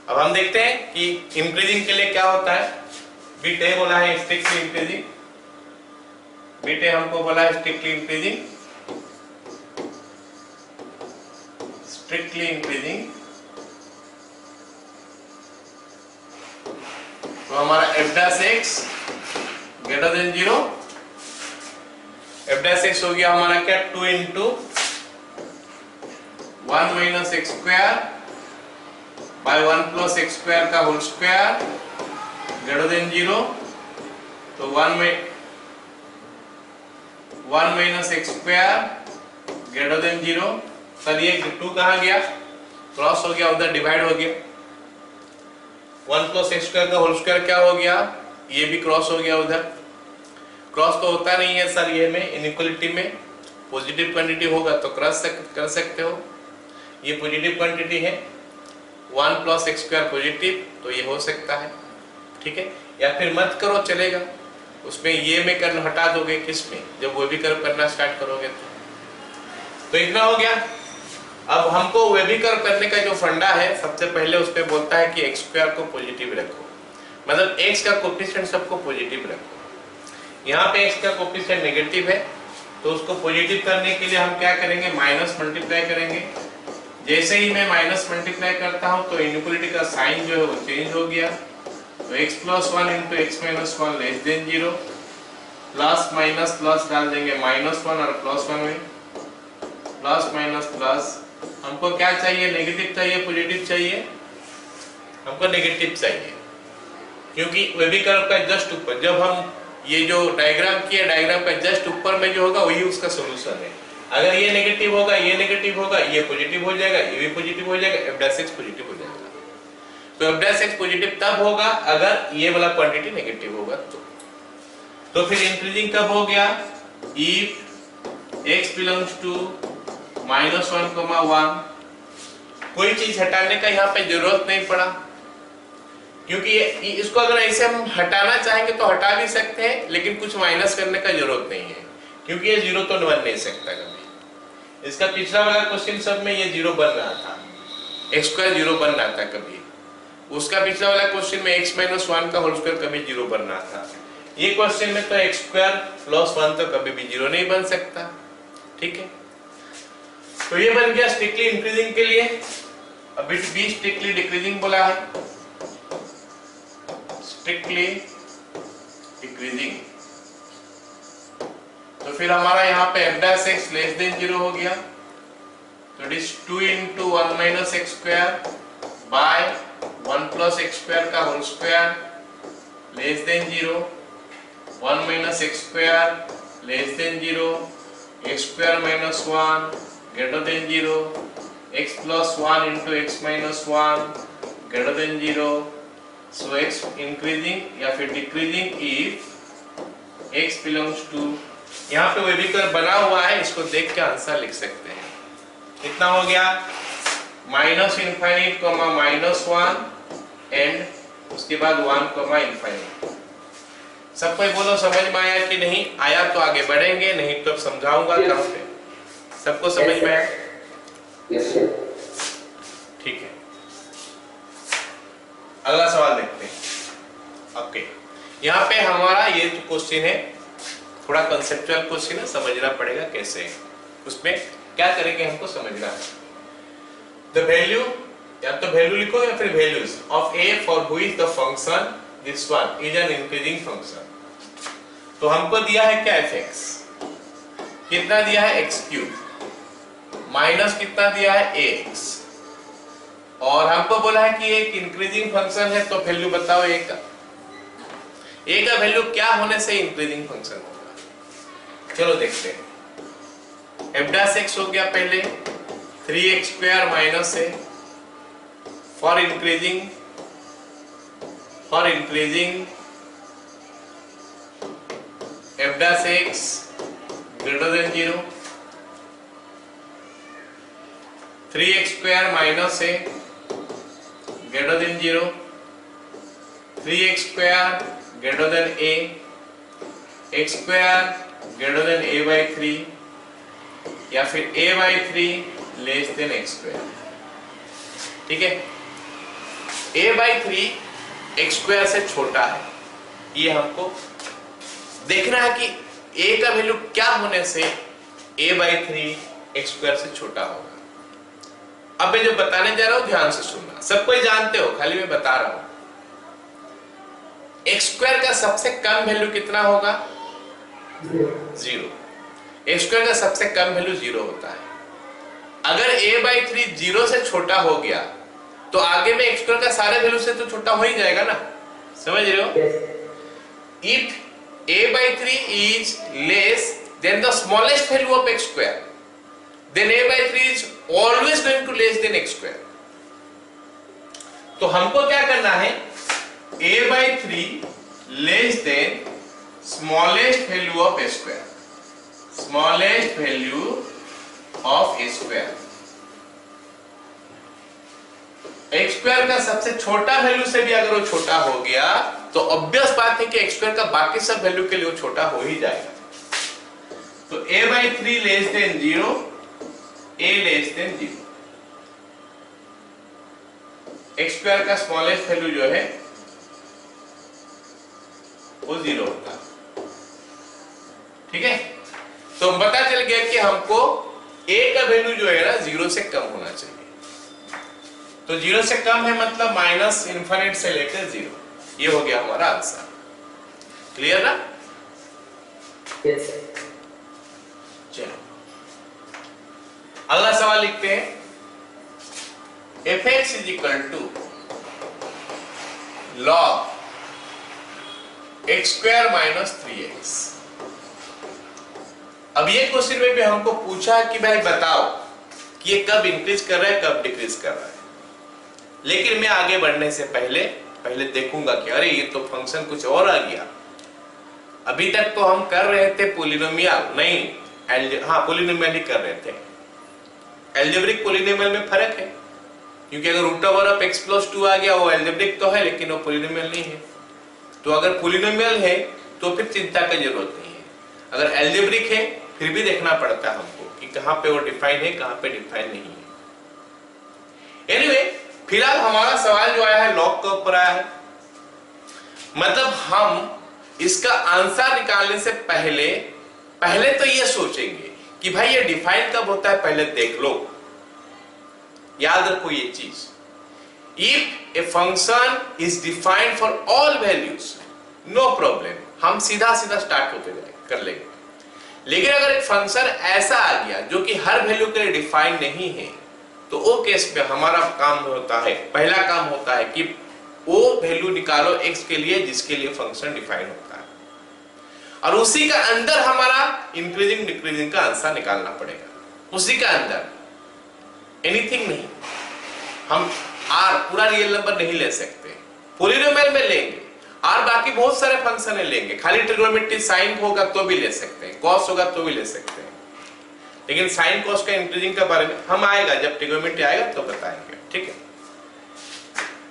A: अब हम देखते हैं कि इंक्रीजिंग के लिए क्या होता है। बीटे बोला है स्ट्रिक्टली इंक्रीजिंग, बीटे हमको बोला है स्ट्रिक्टली इंक्रीजिंग, स्ट्रिक्टली इंक्रीजिंग। तो हमारा f dash x greater than 0, f dash x हो गया हमारा क्या 2 into 1 minus x square by 1 plus x square का होल स्क्वायर ग्रेटर देन 0। तो 1 minus x square greater than 0। Sir ये 2 कहाँ गया, क्रॉस हो गया, उधर डिवाइड हो गया। 1 प्लस एक्स स्क्वायर का होल स्क्वायर क्या हो गया, ये भी क्रॉस हो गया उधर। क्रॉस तो होता नहीं है सर ये में इनइक्वालिटी में, पॉजिटिव क्वांटिटी होगा तो क्रॉस कर सकते हो। ये पॉजिटिव क्वांटिटी है, 1 प्लस एक्स स्क्वायर पॉजिटिव, तो ये हो सकता है, ठीक है। या फिर मत करो चलेगा, उसमें ये में करना हटा दोगे किसमें, जब वो भी कर्व करना स्टार्ट करोगे तो इतना हो गया। अब हमको वे भी कर्व करने का जो फंडा है, सबसे पहले उसमें बोलता है कि एक्स स्क्वायर को पॉजिटिव रखो, मतलब एक्स का कोफिशिएंट सबको पॉजिटिव रखो। यहाँ पे एक्स का कोफिशिएंट नेगेटिव है तो उसको पॉजिटिव करने के लिए हम क्या करेंगे, माइनस मल्टीप्लाई करेंगे। जैसे ही मैं माइनस मल्टीप्लाई करता हूं तो इनइक्वालिटी का साइन जो है वो चेंज हो गया। तो x plus 1 into x minus 1 less than 0, plus minus plus डाल देंगे -1 और +1 में, प्लस माइनस प्लस। हमको क्या चाहिए, नेगेटिव चाहिए पॉजिटिव चाहिए, हमको नेगेटिव चाहिए, क्योंकि वेबी कर्व का जस्ट ऊपर, जब हम ये जो डायग्राम किया, डायग्राम का जस्ट ऊपर में जो होगा वही उसका सोल्यूशन है। अगर ये नेगेटिव होगा, ये नेगेटिव होगा, ये पॉजिटिव हो जाएगा, ये भी पॉजिटिव हो जाएगा, f डैश x पॉजिटिव हो जाएगा। तो f डैश x पॉजिटिव तब होगा अगर ये वाला क्वांटिटी नेगेटिव होगा तो फिर इंक्रीजिंग कब हो गया, if x बिलोंग्स टू -1, कोई चीज हटाने का यहाँ पे जरूरत नहीं पड़ा, क्योंकि इसको अगर ऐसे हम हटाना चाहेंगे तो हटा भी सकते हैं, लेकिन कुछ माइनस करने का जरूरत नहीं है, क्योंकि ये 0 तो बन नहीं सकता कभी। इसका पिछला वाला क्वेश्चन सब में ये 0 बन रहा था, x स्क्वायर 0 बन रहा था कभी। उसका पिछला वाला क्वेश्चन में x माइनस 1 का होल स्क्वायर कभी 0 बन रहा था। ये क्वेश्चन में तो x स्क्वायर प्लस 1 तो कभी भी 0 नहीं बन सकता, ठीक है। तो ये बन गया स्ट्रिक्टली इंक्रीजिंग के लिए। अभी भी स्ट्रिक्टली डिक्रीजिंग बोला है, स्ट्रिक्टली डिक्रीजिंग। तो फिर हमारा यहाँ पे f dash x less than 0 हो गया। तो it is 2 into 1 minus x square by 1 plus x square का whole square less than 0, 1 minus x square less than 0, x square minus 1 greater than 0, x plus 1 into x minus 1 greater than 0। So x increasing या फिर decreasing if x belongs to, यहाँ पे Baby curve बना हुआ है, इसको देख के आंसर लिख सकते हैं। कितना हो गया, -∞, -1 एंड उसके बाद 1, सब कोई बोलो समझ में आया कि नहीं आया, तो आगे बढ़ेंगे, नहीं तो समझाऊंगा कहाँ पे। सबको समझ में आया?
C: Yes sir.
A: ठीक है, अगला सवाल देखते हैं। ओके, यहाँ पे हमारा ये जो क्वेश्चन है थोड़ा कंसेप्चुअल क्वेश्चन है, समझना पड़ेगा कैसे है, उसमें क्या करेंगे हमको समझना है। द वैल्यू, या तो वैल्यू लिखो या फिर values of a for which the function this one is an increasing function. तो हमको दिया है क्या fx, कितना दिया है x3, माइनस कितना दिया है ax, और हमको बोला है कि एक इंक्रीजिंग फंक्शन है, तो वैल्यू बताओ a का। a का वैल्यू क्या होने से इंक्रीजिंग फंक्शन होगा, चलो देखते हैं। f डैश x हो गया पहले 3x square minus a for increasing f dash x greater than 0, 3x square minus a greater than 0, 3x square greater than a, x square greater than a by 3 या फिर a by 3 less than x square. ठीक है, a by 3 x square से छोटा है, ये हमको देखना है कि a का वैल्यू क्या होने से a by 3 x स्क्वायर से छोटा होगा। अब मैं जो बताने जा रहा हूं ध्यान से सुनना, सब कोई जानते हो, खाली मैं बता रहा हूं। x स्क्वायर का सबसे कम वैल्यू कितना होगा? 0। x स्क्वायर का सबसे कम वैल्यू 0 होता है। अगर a by 3 0 से छोटा हो गया तो आगे में x स्क्वायर का सारे वैल्यू से तो छोटा हो ही जाएगा ना, समझ रहे हो? If a by 3 is less than the smallest value of x square, then a by 3 is always going to less than x square। तो हमको क्या करना है? a by 3 less than smallest value of a square, smallest value of a square। x square का सबसे छोटा value से भी अगर वो छोटा हो गया तो ऑब्वियस बात है कि x स्क्वायर का बाकी सब वैल्यू के लिए वो छोटा हो ही जाएगा। तो a by 3 less than 0, a less than 0। x square का स्मॉलेस्ट वैल्यू जो है वो 0 होता है। ठीक है, तो पता चल गया कि हमको a का वैल्यू जो है ना 0 से कम होना चाहिए। तो 0 से कम है मतलब माइनस इनफिनिट से लेकर 0, ये हो गया हमारा आंसर। क्लियर ना?
C: Yes, sir.
A: चलो अगला सवाल लिखते हैं। fx is equal to log x square minus 3x। अब ये क्वेश्चन में भी हमको पूछा कि भाई बताओ कि ये कब इंक्रीज कर रहा है कब डिक्रीज कर रहा है। लेकिन मैं आगे बढ़ने से पहले देखूंगा कि अरे ये तो फंक्शन कुछ और आ गया। अभी तक तो हम कर रहे थे पोलिनोमियल, नहीं हाँ पोलिनोमियल ही कर रहे थे। एल्जेब्रिक पोलिनोमियल में फर्क है, क्योंकि अगर root over of x plus 2 आ गया वो एल्जेब्रिक तो है लेकिन वो पोलिनोमियल नहीं है। तो अगर पोलिनोमियल है तो फिर चिंता की जरूरत नहीं है। अगर एल्जेब्रिक है फिर भी देखना पड़ता है हमको कि कहां पे वो डिफाइन है कहां पे डिफाइन नहीं है। एनीवे, फिलहाल हमारा सवाल जो आया है लॉग के ऊपर आया है। मतलब हम इसका आंसर निकालने से पहले तो ये सोचेंगे कि भाई ये डिफाइन कब होता है, पहले देख लो। याद रखो ये चीज, if a function is defined for all values no problem, हम सीधा स्टार्ट होते कर लेंगे। लेकिन अगर एक फंक्शन ऐसा आ गया जो कि हर वैल्यू के लिए डिफाइन नहीं है तो वो केस में हमारा काम होता है, पहला काम होता है कि वो वैल्यू निकालो x के लिए जिसके लिए फंक्शन डिफाइन होता है, और उसी का अंदर हमारा इंक्रीजिंग डिक्रीजिंग का आंसर निकालना पड़ेगा। उसी का अंदर, एनीथिंग नहीं। हम r पूरा रियल नंबर नहीं ले सकते, पोलिनोमियल में लेंगे, और बाकी बहुत सारे फंक्शन लेंगे। खाली ट्रिग्नोमेट्री साइन होगा तो भी ले सकते हैं, कॉस होगा तो भी ले सकते हैं। लेकिन साइन कॉस का इंक्रीजिंग के बारे में हम आएगा, जब ट्रिग्नोमेट्री आएगा तो बताएंगे। ठीक है,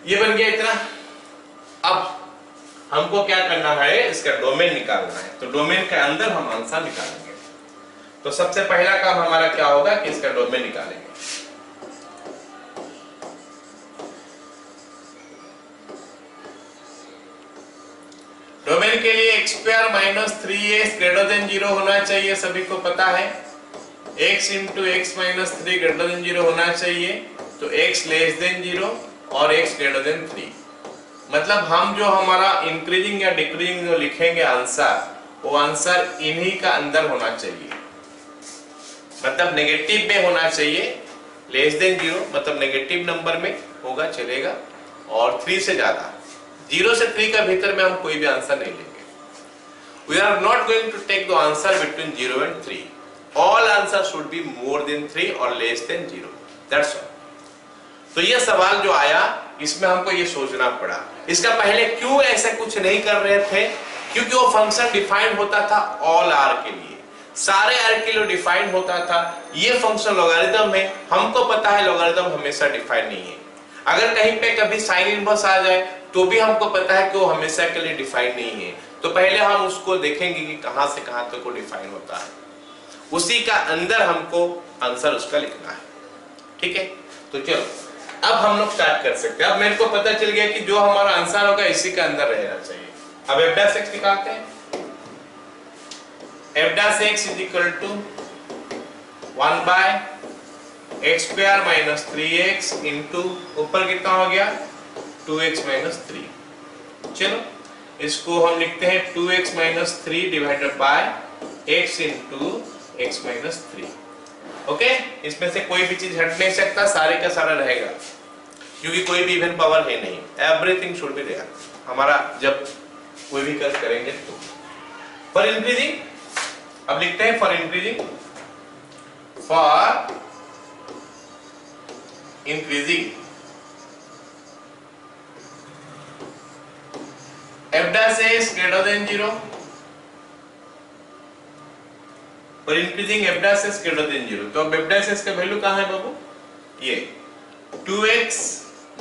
A: ये बन गया इतना। अब हमको क्या करना है, इसका डोमेन निकालना है। तो डोमेन के अंदर हम आंसर निकालेंगे। तो सबसे पहला काम हमारा क्या होगा कि इसका डोमेन निकालेंगे। डोमेन के लिए x square minus 3x greater than 0 होना चाहिए, सभी को पता है। x into x minus 3 greater than 0 होना चाहिए। तो x लेस देन 0 और x ग्रेटर देन 3। मतलब हम जो हमारा इंक्रीजिंग या डिक्रीजिंग जो लिखेंगे आंसर, वो आंसर इन्हीं का अंदर होना चाहिए। मतलब नेगेटिव में होना चाहिए। लेस देन 0 मतलब नेगेटिव नंबर में होगा, चलेगा। और 3 से ज्यादा, 0 से 3 का भीतर में हम कोई भी आंसर नहीं लेंगे। We are not going to take the answer between 0 and 3. All answers should be more than 3 or less than 0. That's all. तो ये सवाल जो आया इसमें हमको ये सोचना पड़ा, इसका पहले क्यों ऐसा कुछ नहीं कर रहे थे, क्योंकि वो फंक्शन डिफाइंड होता था ऑल आर के लिए, सारे आर के लिए डिफाइंड होता था। ये फंक्शन लॉगरिथम है, हमको पता है लॉगरिथम हमेशा डिफाइंड नहीं है। अगर कहीं पे कभी साइन इनवर्स आ जाए तो भी हमको पता है कि वो हमेशा के लिए डिफाइंड नहीं है। तो पहले हम उसको देखेंगे कि कहां से कहां तक वो डिफाइन होता है, उसी का अंदर हमको आंसर उसका लिखना है। ठीक है, तो चलो अब हम लोग स्टार्ट कर सकते हैं। अब मेरे को पता चल गया कि जो हमारा आंसर होगा इसी के अंदर रहना चाहिए। अब f डैश x निकालते हैं। f dash x is equal to 1 by x square minus 3x into ऊपर कितना हो गया 2x माइनस 3। चलो इसको हम लिखते हैं 2x minus 3 divided by x into x minus 3। Okay, इसमें से कोई भी चीज हट नहीं सकता, सारे का सारा रहेगा क्योंकि कोई भी इवन पावर है नहीं, एवरीथिंग शुड बी देयर हमारा जब कोई भी कर करेंगे तो। फॉर इंक्रीजिंग, अब लिखते हैं for increasing, for increasing f dash is greater than 0, और increasing f dash is greater than 0। तो अब f dash is का वैल्यू कहां है बाबू, ये 2x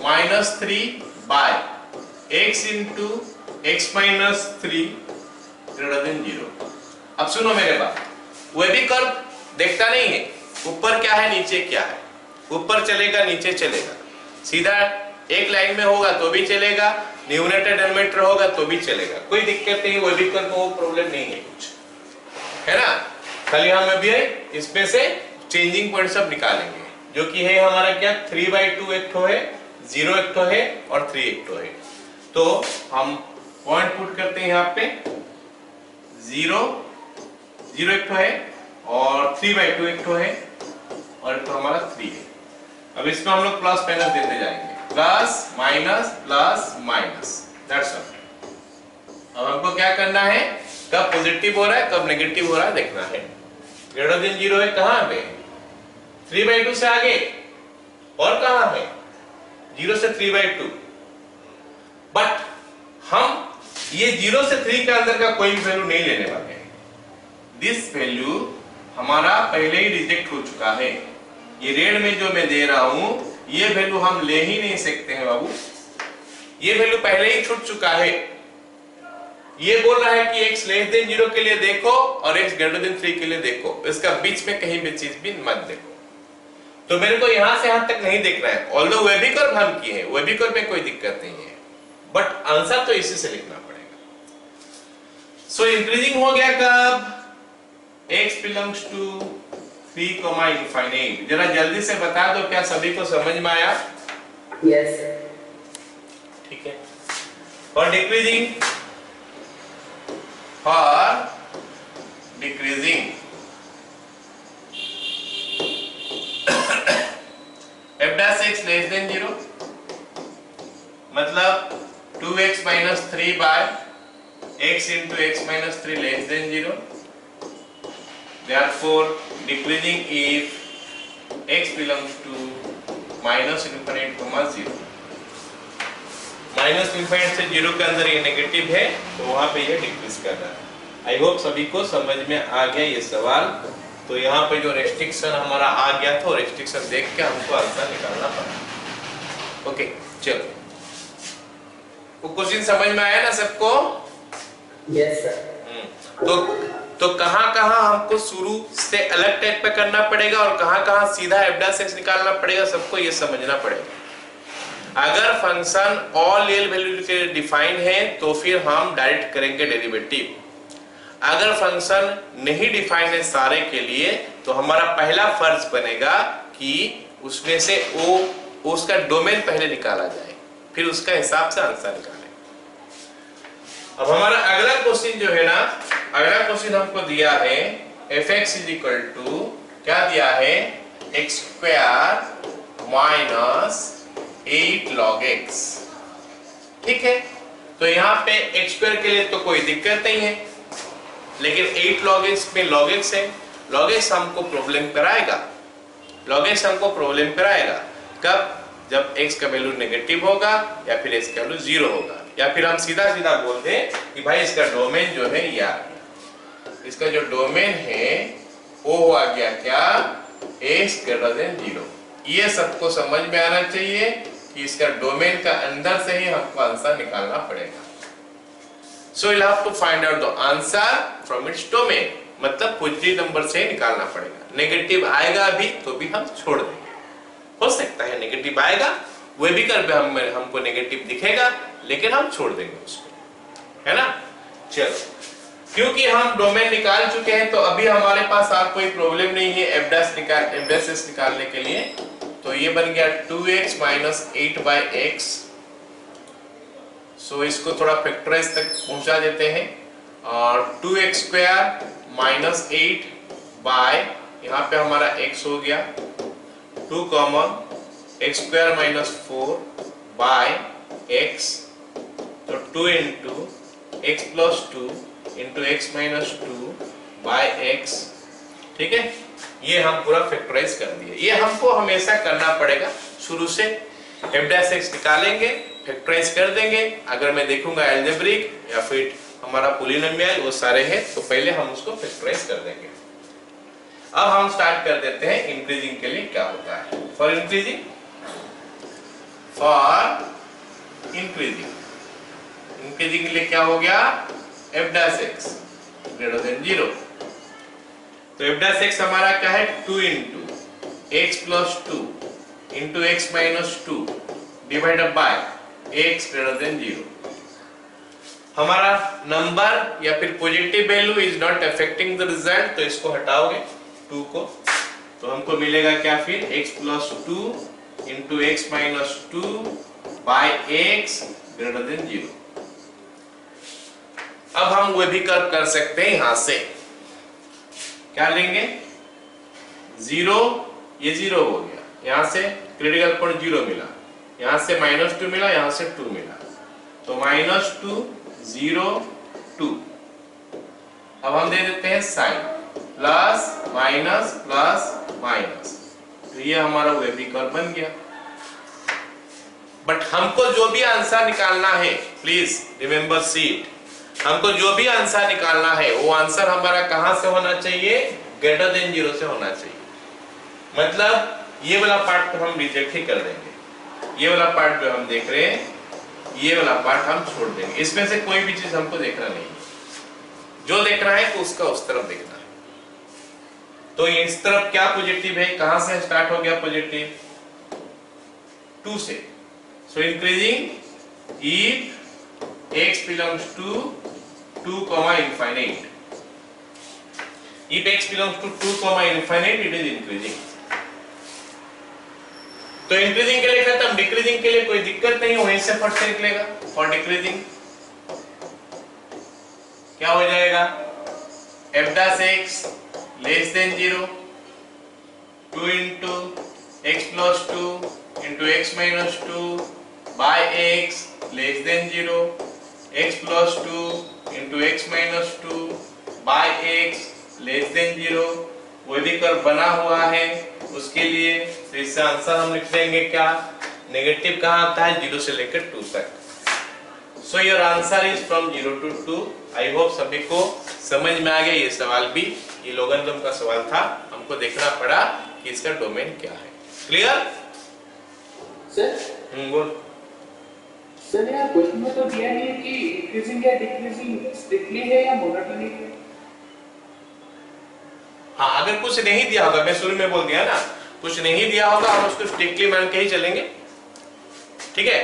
A: minus 3 by x into x minus 3 greater than 0। अब सुनो मेरे बात, वह भी कर्व देखता नहीं है ऊपर क्या है नीचे क्या है, ऊपर चलेगा नीचे चलेगा, सीधा एक लाइन में होगा तो भी चलेगा, न्यूमरेटर डिनोमिनेटर होगा तो भी चलेगा, कोई दिक्कत नहीं, वह भी कर्व को प्रॉब्लम नहीं है कुछ, है ना। खाली हम अभी इसमें से चेंजिंग पॉइंट सब निकालेंगे, जो कि है हमारा क्या 3/2 एक ठो है, 0 एक ठो है और 3 एक ठो है। तो हम पॉइंट पुट करते हैं यहाँ पे, 0 एक ठो है और 3/2 एक ठो है और एक ठो हमारा 3 है। अब इसमें हम लोग प्लस माइनस देते जाएंगे, प्लस माइनस, दैट्स ऑल। अब हमको क्या करना है, कब पॉजिटिव हो रहा है कब नेगेटिव हो रहा है देखना है। ग्रेटर देन 0 है कहां पे, 3/2 से आगे, और कहां है 0 से 3/2। बट हम ये 0 से 3 के अंदर का कोई भी वैल्यू नहीं लेने वाले हैं। दिस वैल्यू हमारा पहले ही रिजेक्ट हो चुका है, ये रेड में जो मैं दे रहा हूं ये वैल्यू हम ले ही नहीं सकते हैं बाबू, ये वैल्यू पहले ही छूट चुका है। ये बोल रहा है कि x लेस देन 0 के लिए देखो और x ग्रेटर देन 3 के लिए देखो, इसका बीच में कहीं भी चीज भी मत देखो। तो मेरे को यहां से यहां तक नहीं देखना है, ऑल्दो वे भी कर्व हम किए हैं, वे भी कर्व में कोई दिक्कत नहीं है, बट आंसर तो इसी से लिखना पड़ेगा। सो इंक्रीजिंग हो गया कब, x बिलोंग्स टू 3, इनफाइनाइट। जरा जल्दी से बता दो, क्या सभी को समझ में आया?
C: Yes.
A: ठीक है। और decreasing, for decreasing f dash x less than 0 मतलब 2x minus 3 by x into x minus 3 less than 0, therefore decreasing if x belongs to minus infinite comma 0। Minus infinite से 0 के अंदर ये नेगेटिव है तो वहां पे ये डिक्रीज कर रहा है। आई होप सभी को समझ में आ गया ये सवाल। तो यहाँ पे जो रेस्ट्रिक्शन हमारा आ गया था, रेस्ट्रिक्शन देख के हमको आंसर निकालना पड़ा। ओके चलो, वो क्वेश्चन समझ में आया ना सबको?
C: Yes sir.
A: तो कहाँ हमको शुरू से अलग टाइप पे करना पड़ेगा और कहाँ सीधा f dash x निकालना पड़ेगा, सबको ये समझना पड़ेगा। अगर फंक्शन ऑल रियल वैल्यू के डिफाइन है तो फिर हम डायरेक्ट करेंगे डेरिवेटिव। अगर फंक्शन नहीं डिफाइन है सारे के लिए तो हमारा पहला फर्ज बनेगा कि उसमें से उसका डोमेन पहले निकाला जाए, फिर उसका हिसाब से आंसर निकालें। अब हमारा अगला क्वेश्चन जो है ना, अगला क्वेश्चन हमको दिया है f(x) = क्या दिया है, x square minus 8 log x। ठीक है, तो यहाँ पे x स्क्वायर के लिए तो कोई दिक्कत नहीं है, लेकिन 8 log x में log x है, log x हमको प्रॉब्लम कराएगा। लॉग एक्स हमको प्रॉब्लम कराएगा। कब? जब x का वैल्यू नेगेटिव होगा या फिर x का वैल्यू 0 होगा, या फिर हम सीधा सीधा बोल दें कि भाई इसका डोमेन जो है या इसका जो डोमेन है वो आ गया क्या? x greater than 0। ये सबको समझ में आना चाहिए कि इसका डोमेन का अंदर से ही हमको आंसर निकालना पड़ेगा। सो you'll have to find out the answer from its domain, मतलब पॉजिटिव नंबर से निकालना पड़ेगा। नेगेटिव आएगा भी तो भी हम छोड़ देंगे। हो सकता है नेगेटिव आएगा, वो भी कर हमको नेगेटिव दिखेगा, लेकिन हम छोड़ देंगे उसको, है ना। चलो, क्योंकि हम डोमेन निकाल चुके हैं तो अभी हमारे पास और कोई प्रॉब्लम नहीं है एफ डैश एस निकालने के लिए। तो ये बन गया 2x माइनस 8/x। सो इसको थोड़ा फैक्टराइज तक पहुंचा देते हैं, और 2x स्क्वायर माइनस 8 बाय, यहाँ पे हमारा x हो गया 2 common, x square minus 4 by x, तो 2 into x plus 2 into x minus 2 by x। ठीक है, ये हम पूरा फैक्टराइज कर दिए। ये हमको हमेशा करना पड़ेगा शुरू से। एफ डैश एक्स निकालेंगे, फैक्टराइज कर देंगे। अगर मैं देखूंगा एल्जेब्रिक या फिर हमारा पॉलिनोमियल वो सारे हैं तो पहले हम उसको फैक्टराइज कर देंगे। अब हम स्टार्ट कर देते हैं इंक्रीजिंग के लिए क्या होता है। फॉर इंक्रीजिंग के लिए क्या हो गया? F dash x greater than 0। तो एफ डैश एक्स हमारा क्या है? 2 into x plus 2 into x minus 2 divided by x greater than 0। हमारा नंबर या फिर positive value is not affecting the result, तो इसको हटाओगे 2 को, तो हमको मिलेगा क्या फिर? x plus 2 into x minus 2 by x greater than 0। अब हम वो भी कर सकते हैं यहां से। क्या लेंगे? 0, ये 0 हो गया, यहां से क्रिटिकल पॉइंट 0 मिला, यहां से -2 मिला, यहां से 2 मिला, तो -2 0 2। अब हम दे देते हैं sign, plus minus plus minus, तो ये हमारा वेबी कर्व बन गया। बट हमको जो भी आंसर निकालना है, प्लीज रिमेंबर सीट, हमको जो भी आंसर निकालना है वो आंसर हमारा कहां से होना चाहिए? ग्रेटर देन 0 से होना चाहिए। मतलब ये वाला पार्ट तो हम रिजेक्ट ही कर देंगे, ये वाला पार्ट जो हम देख रहे हैं ये वाला पार्ट हम छोड़ देंगे। इसमें से कोई भी चीज हमको देखना नहीं, जो देखना है तो उसका उस तरफ देखना है। तो इस तरफ क्या पॉजिटिव है? कहां से स्टार्ट हो गया पॉजिटिव? 2 से। सो increasing if x belongs to 2 comma infinite, if x belongs to 2 comma infinite it is increasing। तो इंक्रीजिंग के लिए खत्म, डिक्रीजिंग के लिए कोई दिक्कत नहीं, वहीं से फट से निकलेगा। फॉर डिक्रीजिंग क्या हो जाएगा? f dash x less than 0, 2 into x plus 2 into x minus 2 by x less than 0, x plus 2 into x minus 2 by x less than 0। वो भी कर्व बना हुआ है, उसके लिए तो इससे आंसर हम लिख देंगे क्या? नेगेटिव कहाँ आता है? 0 से लेकर 2 तक। So your answer is from 0 to 2। I hope सभी को समझ में आ गया ये सवाल भी। ये लोगरिथम का सवाल था, हमको देखना पड़ा कि इसका डोमेन क्या है। क्लियर?
C: सर
A: बोल।
B: सर यहाँ क्वेश्चन में तो दिया नहीं है कि इंक्रीजिंग या डिक्रीजिंग स्ट्रिक्टली है या मोनोटोनिक है।
A: हाँ, अगर कुछ नहीं दिया होगा, मैं शुरू में बोल दिया ना, कुछ नहीं दिया होगा हम उसको स्ट्रिक्टली मान के ही चलेंगे। ठीक है,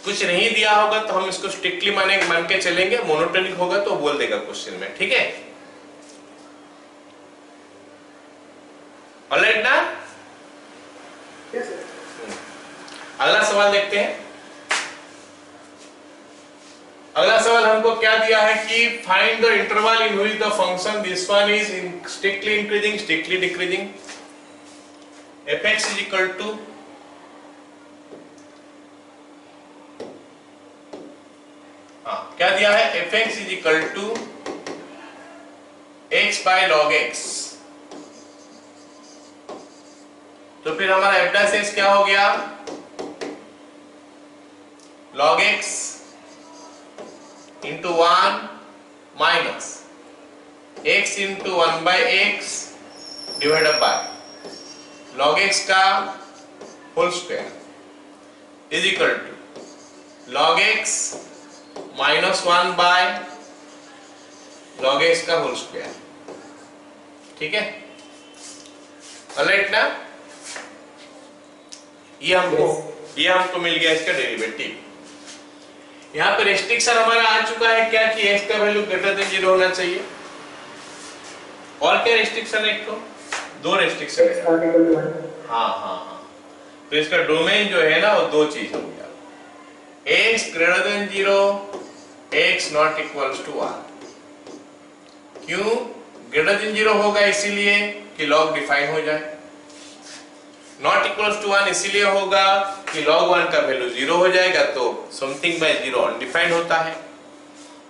A: कुछ नहीं दिया होगा तो हम इसको स्ट्रिक्टली मान के चलेंगे। मोनोटोनिक होगा तो बोल देगा क्वेश्चन में। ठीक है, ऑलराइट ना?
B: Yes sir.
A: अगला सवाल देखते हैं। अगला सवाल हमको क्या दिया है कि find the interval in which the function this one is strictly increasing, strictly decreasing. fx is equal to क्या दिया है? fx is equal to x by log x तो फिर हमारा f डैश x क्या हो गया, log x into 1 minus x into 1 by x divided by log x का whole square is equal to log x minus 1 by log x का whole square. ठीक है, ऑलराइट ना। ये हमको मिल गया इसका डेरिवेटिव। यहाँ पे रेस्ट्रिक्शन हमारा आ चुका है क्या कि x का वैल्यू ग्रेटर देन 0 होना चाहिए। और क्या रेस्ट्रिक्शन है, एक तो दो रेस्ट्रिक्शन है।
C: Not equal to 1.
A: हाँ, तो इसका डोमेन जो है ना वो दो चीज हो गया, x greater than 0, x not equals to 1। क्यों ग्रेटर देन 0 होगा, इसीलिए कि log डिफाइन हो जाए। नॉट इक्वल्स टू 1 इसीलिए होगा कि log 1 का वैल्यू 0 हो जाएगा, तो समथिंग बाय 0 अनडिफाइंड होता है,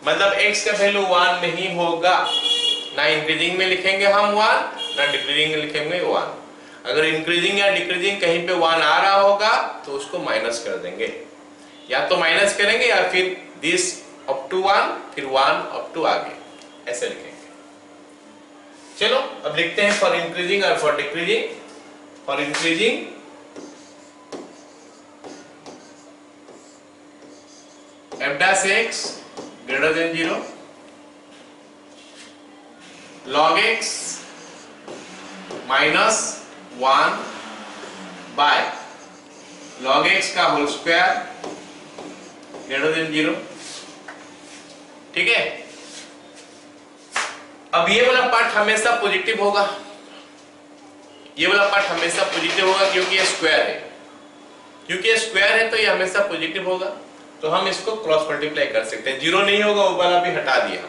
A: मतलब x का वैल्यू 1 नहीं होगा। ना इंक्रीजिंग में लिखेंगे हम 1, ना डिक्रीजिंग में लिखेंगे 1। अगर इंक्रीजिंग या डिक्रीजिंग कहीं पे 1 आ रहा होगा तो उसको माइनस कर देंगे, या तो माइनस करेंगे या फिर दिस अप टू 1 फिर 1 अप टू आगे, ऐसे लिखेंगे। चलो अब लिखते हैं फॉर इंक्रीजिंग और for decreasing. For increasing f dash x greater than 0, log x minus 1 by log x का होल स्क्वायर greater than 0। ठीक है, अब ये वाला पार्ट हमेशा पॉजिटिव होगा, ये वाला पार्ट हमेशा पॉजिटिव होगा क्योंकि ये स्क्वायर है। क्योंकि ये स्क्वायर है तो ये हमेशा पॉजिटिव होगा, तो हम इसको क्रॉस मल्टीप्लाई कर सकते हैं। 0 नहीं होगा वो वाला भी हटा दिया।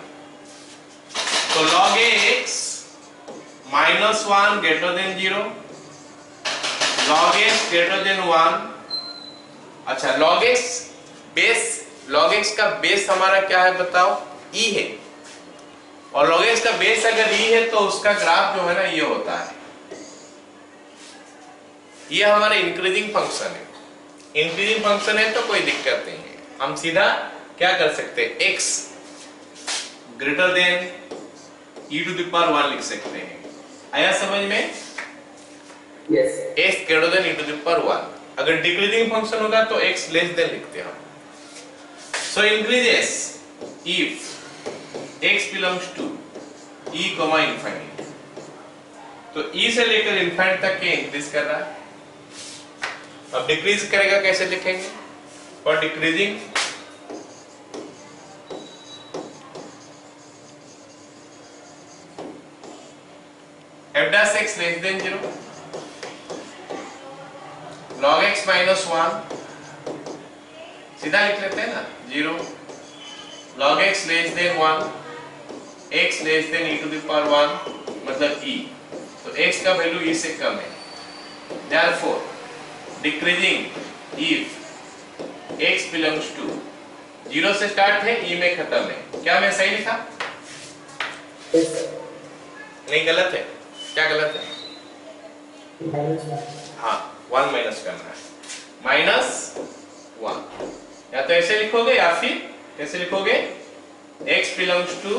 A: तो log x minus 1 greater than 0, log x greater then 1। अच्छा, log x base, log x का बेस हमारा क्या है बताओ, e है, और log x का बेस अगर e है तो उसका ग्राफ जो है ना ये होता है, ये हमारा इंक्रीजिंग फंक्शन है। इंक्रीजिंग फंक्शन है तो कोई दिक्कत नहीं है, हम सीधा क्या कर सकते हैं, x greater than e to the power 1 लिख सकते हैं। आया समझ में?
C: Yes.
A: x greater than e to the power 1। अगर डिक्रीजिंग फंक्शन होगा तो x लेस देन लिखते हैं हम। So increases if x belongs to e, infinite, तो e से लेकर इंफाइनाइट तक के इंक्रीज कर रहा है। अब डिक्रीज करेगा कैसे लिखेंगे, for decreasing f dash x less than 0, log x minus 1, सीधा लिख लेते हैं ना 0, log x less than 1, x less than e to the power 1 मतलब e, तो x का वैल्यू e से कम है। Therefore decreasing if x belongs to 0 से स्टार्ट है, e में खत्म है। क्या मैं सही लिखा?
C: Yes, sir.
A: नहीं, गलत है। क्या गलत है?
C: Minus 1.
A: हाँ, 1 माइनस करना है, माइनस 1। या तो ऐसे लिखोगे या फिर कैसे लिखोगे, x belongs to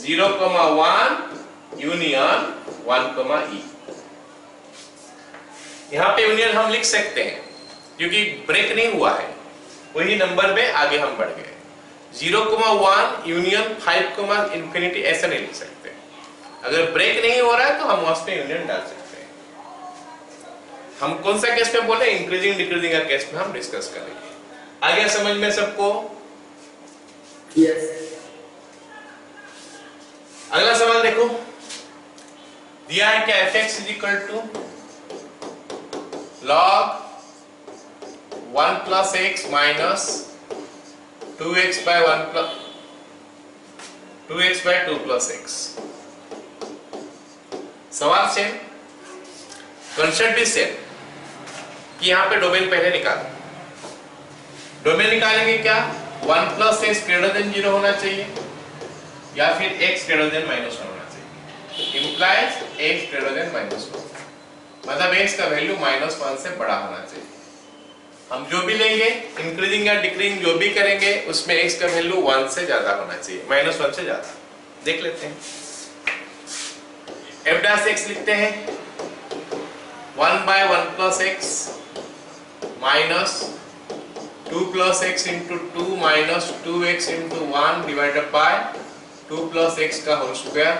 A: 0,1 union 1, e। यहाँ पे यूनियन हम लिख सकते हैं क्योंकि ब्रेक नहीं हुआ है, वही नंबर में आगे हम बढ़ गए। 0,1 यूनियन 5, इंफिनिटी ऐसा नहीं लिख सकते। अगर ब्रेक नहीं हो रहा है तो हम उसमें यूनियन डाल सकते हैं। हम कौन सा केस में बोले, इंक्रीजिंग डिक्रीजिंग का केस में हम डिस्कस करेंगे। आ गया समझ में सबको?
C: Yes.
A: अगला सवाल देखो, दिया है क्या, f(x) is equal to log 1 plus x minus 2x by 1 plus 2x by 2 plus x। सवाल सेम, कंसेप्ट भी सेम, कि यहाँ पे डोमेन पहले निकालो। डोमेन निकालेंगे क्या, 1 प्लस x ग्रेटर देन 0 होना चाहिए या फिर x ग्रेटर देन -1 होना चाहिए। Implies x greater then -1। मतलब x का वैल्यू -1 से बड़ा होना चाहिए। हम जो भी लेंगे इंक्रीजिंग या डिक्रीजिंग जो भी करेंगे उसमें x का वैल्यू 1 से ज्यादा होना चाहिए, -1 से ज्यादा। देख लेते हैं, f डैश x लिखते हैं 1/1 + x minus 2 + x × 2 minus 2x × 1 divided by 2 + x का होल स्क्वायर,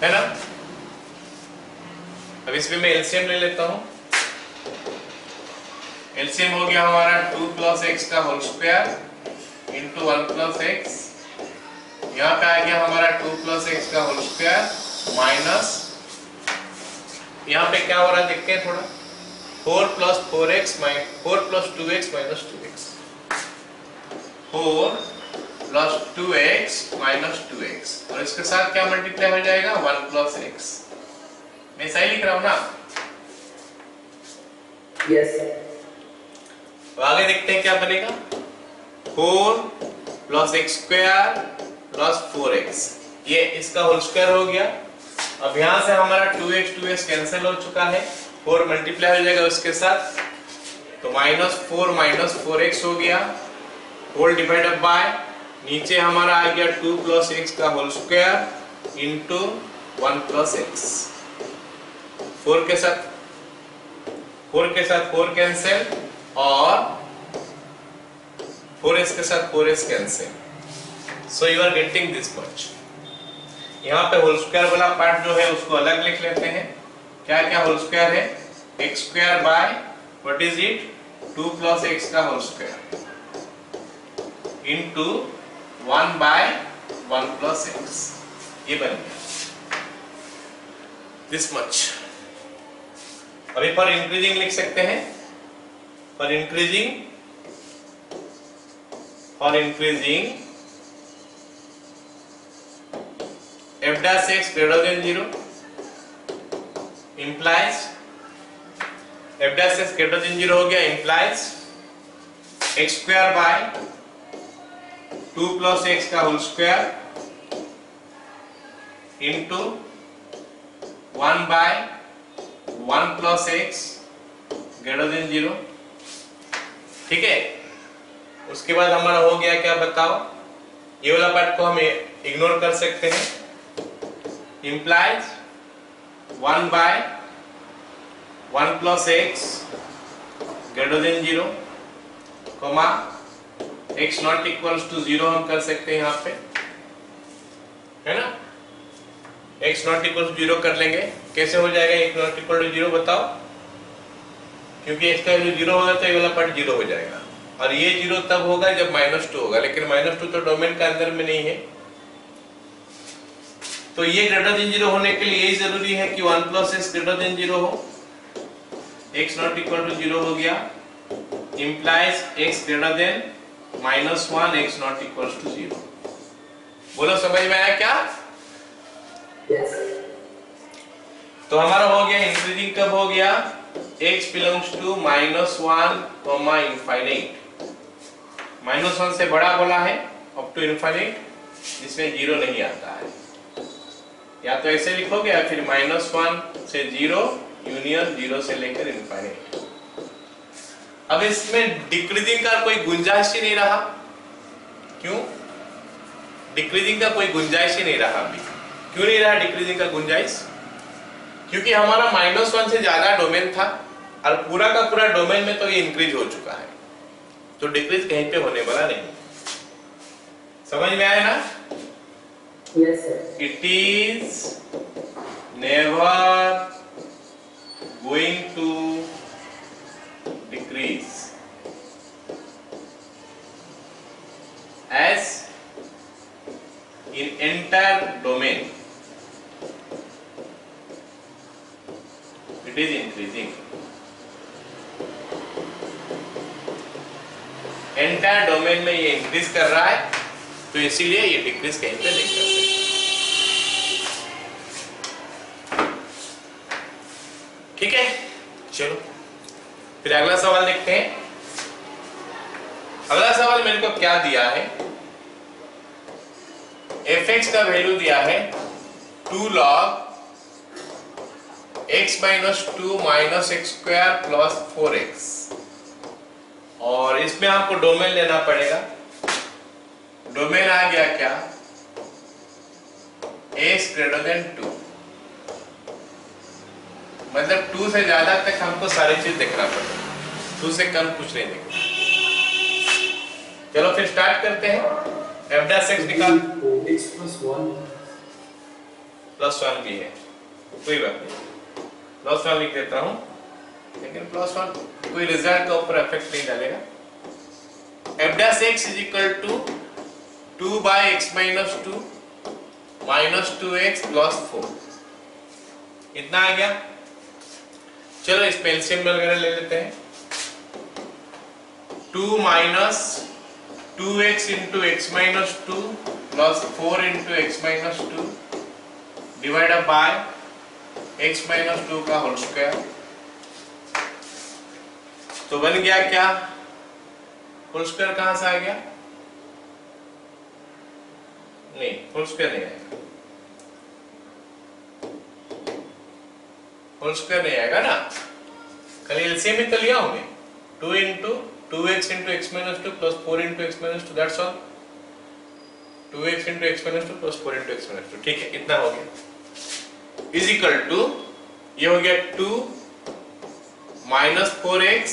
A: है ना। अब इसमें मैं एलसीएम ले लेता हूं। एलसीएम हो गया हमारा 2 + x का होल स्क्वायर × 1 + x, यहाँ पे आ गया हमारा 2 + x का होल स्क्वायर माइनस, यहाँ पे क्या हो रहा है देखते हैं थोड़ा, 4 + 4x 4 + 2x - 2x, 4 + 2x - 2x, और इसके साथ क्या मल्टीप्लाई हो जाएगा 1 + x। मैं सही लिख रहा हूं ना?
C: Yes, sir.
A: तो आगे देखते हैं क्या बनेगा, 4 + x² + 4x, ये इसका होल स्क्वायर हो गया। अब यहाँ से हमारा 2x कैंसिल हो चुका है, 4 मल्टीप्लाई हो जाएगा उसके साथ, तो -4 - 4x हो गया, होल डिवाइडेड बाय, नीचे हमारा आ गया 2 + x का होल स्क्वायर × 1 + x, 4 के साथ 4 कैंसिल, और 4s के साथ 4s cancel, so you are getting this much. यहाँ पे होल स्क्वायर वाला पार्ट जो है उसको अलग लिख लेते हैं। क्या क्या होल स्क्वायर है, x² by what is it 2 + x का होल स्क्वायर इनटू 1/1 + x, ये बन गया दिस मच। अभी फॉर इंक्रीजिंग लिख सकते हैं, for increasing f dash x greater than 0 implies f dash x greater than 0 हो गया, implies x² बाय 2 + x का whole square into 1/1 + x greater than 0, ठीक है। उसके बाद हमारा हो गया क्या बताओ, ये वाला पार्ट को हम इग्नोर कर सकते हैं, implies 1/1 + x greater than 0, comma x not equals to 0 हम कर सकते हैं यहाँ पे, है ना। x not equals to 0 कर लेंगे, कैसे हो जाएगा x not equal to 0 बताओ, क्योंकि x का वैल्यू 0 होगा तो ये वाला पार्ट 0 हो जाएगा, और ये 0 तब होगा जब -2 होगा, लेकिन -2 तो डोमेन का अंदर में नहीं है, तो ये ग्रेटर देन 0 होने के लिए यही जरूरी है कि 1 + x ग्रेटर देन 0 हो, x not equal to 0 हो गया, implies x greater than -1 x not equals to 0। बोलो समझ में आया क्या?
C: Yes.
A: तो हमारा हो गया इंक्रीजिंग कब हो गया, x belongs to -1, infinite, -1 से बड़ा बोला है up to infinite, जिसमें 0 नहीं आता है, या तो ऐसे लिखोगे या फिर -1 से 0 यूनियन 0 से लेकर इनफाइनाइट। अब इसमें डिक्रीजिंग का कोई गुंजाइश ही नहीं रहा, क्यों? डिक्रीजिंग का कोई गुंजाइश ही नहीं रहा अभी। क्यों नहीं रहा डिक्रीजिंग का गुंजाइश? क्योंकि हमारा -1 से ज्यादा डोमेन था और पूरा का पूरा डोमेन में तो ये इंक्रीज हो चुका है, तो डिक्रीज कहीं पे होने वाला नहीं। समझ में आया ना?
C: Yes, sir.
A: It is never going to decrease as in entire domain it is increasing। Entire domain में ये इंक्रीज कर रहा है, तो इसीलिए ये डिक्रीज कहीं पे नहीं कर सकता। ठीक है, चलो फिर अगला सवाल देखते हैं। अगला सवाल मेरे को क्या दिया है, fx का वैल्यू दिया है 2 log x minus 2 minus x square plus 4x, और इसमें आपको डोमेन लेना पड़ेगा। डोमेन आ गया क्या, x ग्रेटर देन 2, मतलब 2 से ज्यादा तक हमको सारी चीज देखना पड़ेगा, 2 से कम कुछ नहीं देखना। चलो फिर स्टार्ट करते हैं। f डैश x निकाल,
B: x plus 1
A: प्लस 1 भी है, कोई बात नहीं, प्लस 1 लिख देता हूं, लेकिन प्लस 1 कोई रिजल्ट के ऊपर इफेक्ट नहीं डालेगा। f dash x is equal to 2 by x minus 2 minus 2x plus 4, इतना आ गया। चलो इस पे एलसीएम वगैरह ले लेते हैं। 2 minus 2x into x minus 2 plus 4 into x minus 2 divided by x minus 2 का होल स्क्वायर, तो बन गया क्या, होल स्क्वायर कहां से आ गया, नहीं होल स्क्वायर नहीं आएगा, होल स्क्वायर नहीं आएगा ना, खाली एलसीएम ही तो लिया हूं मैं। 2 into 2x into x minus 2 plus 4 into x minus 2, that's all. 2x into x minus 2 plus 4 into x minus 2, ठीक है, इतना हो गया, इज इक्वल टू, ये हो गया 2 minus 4x,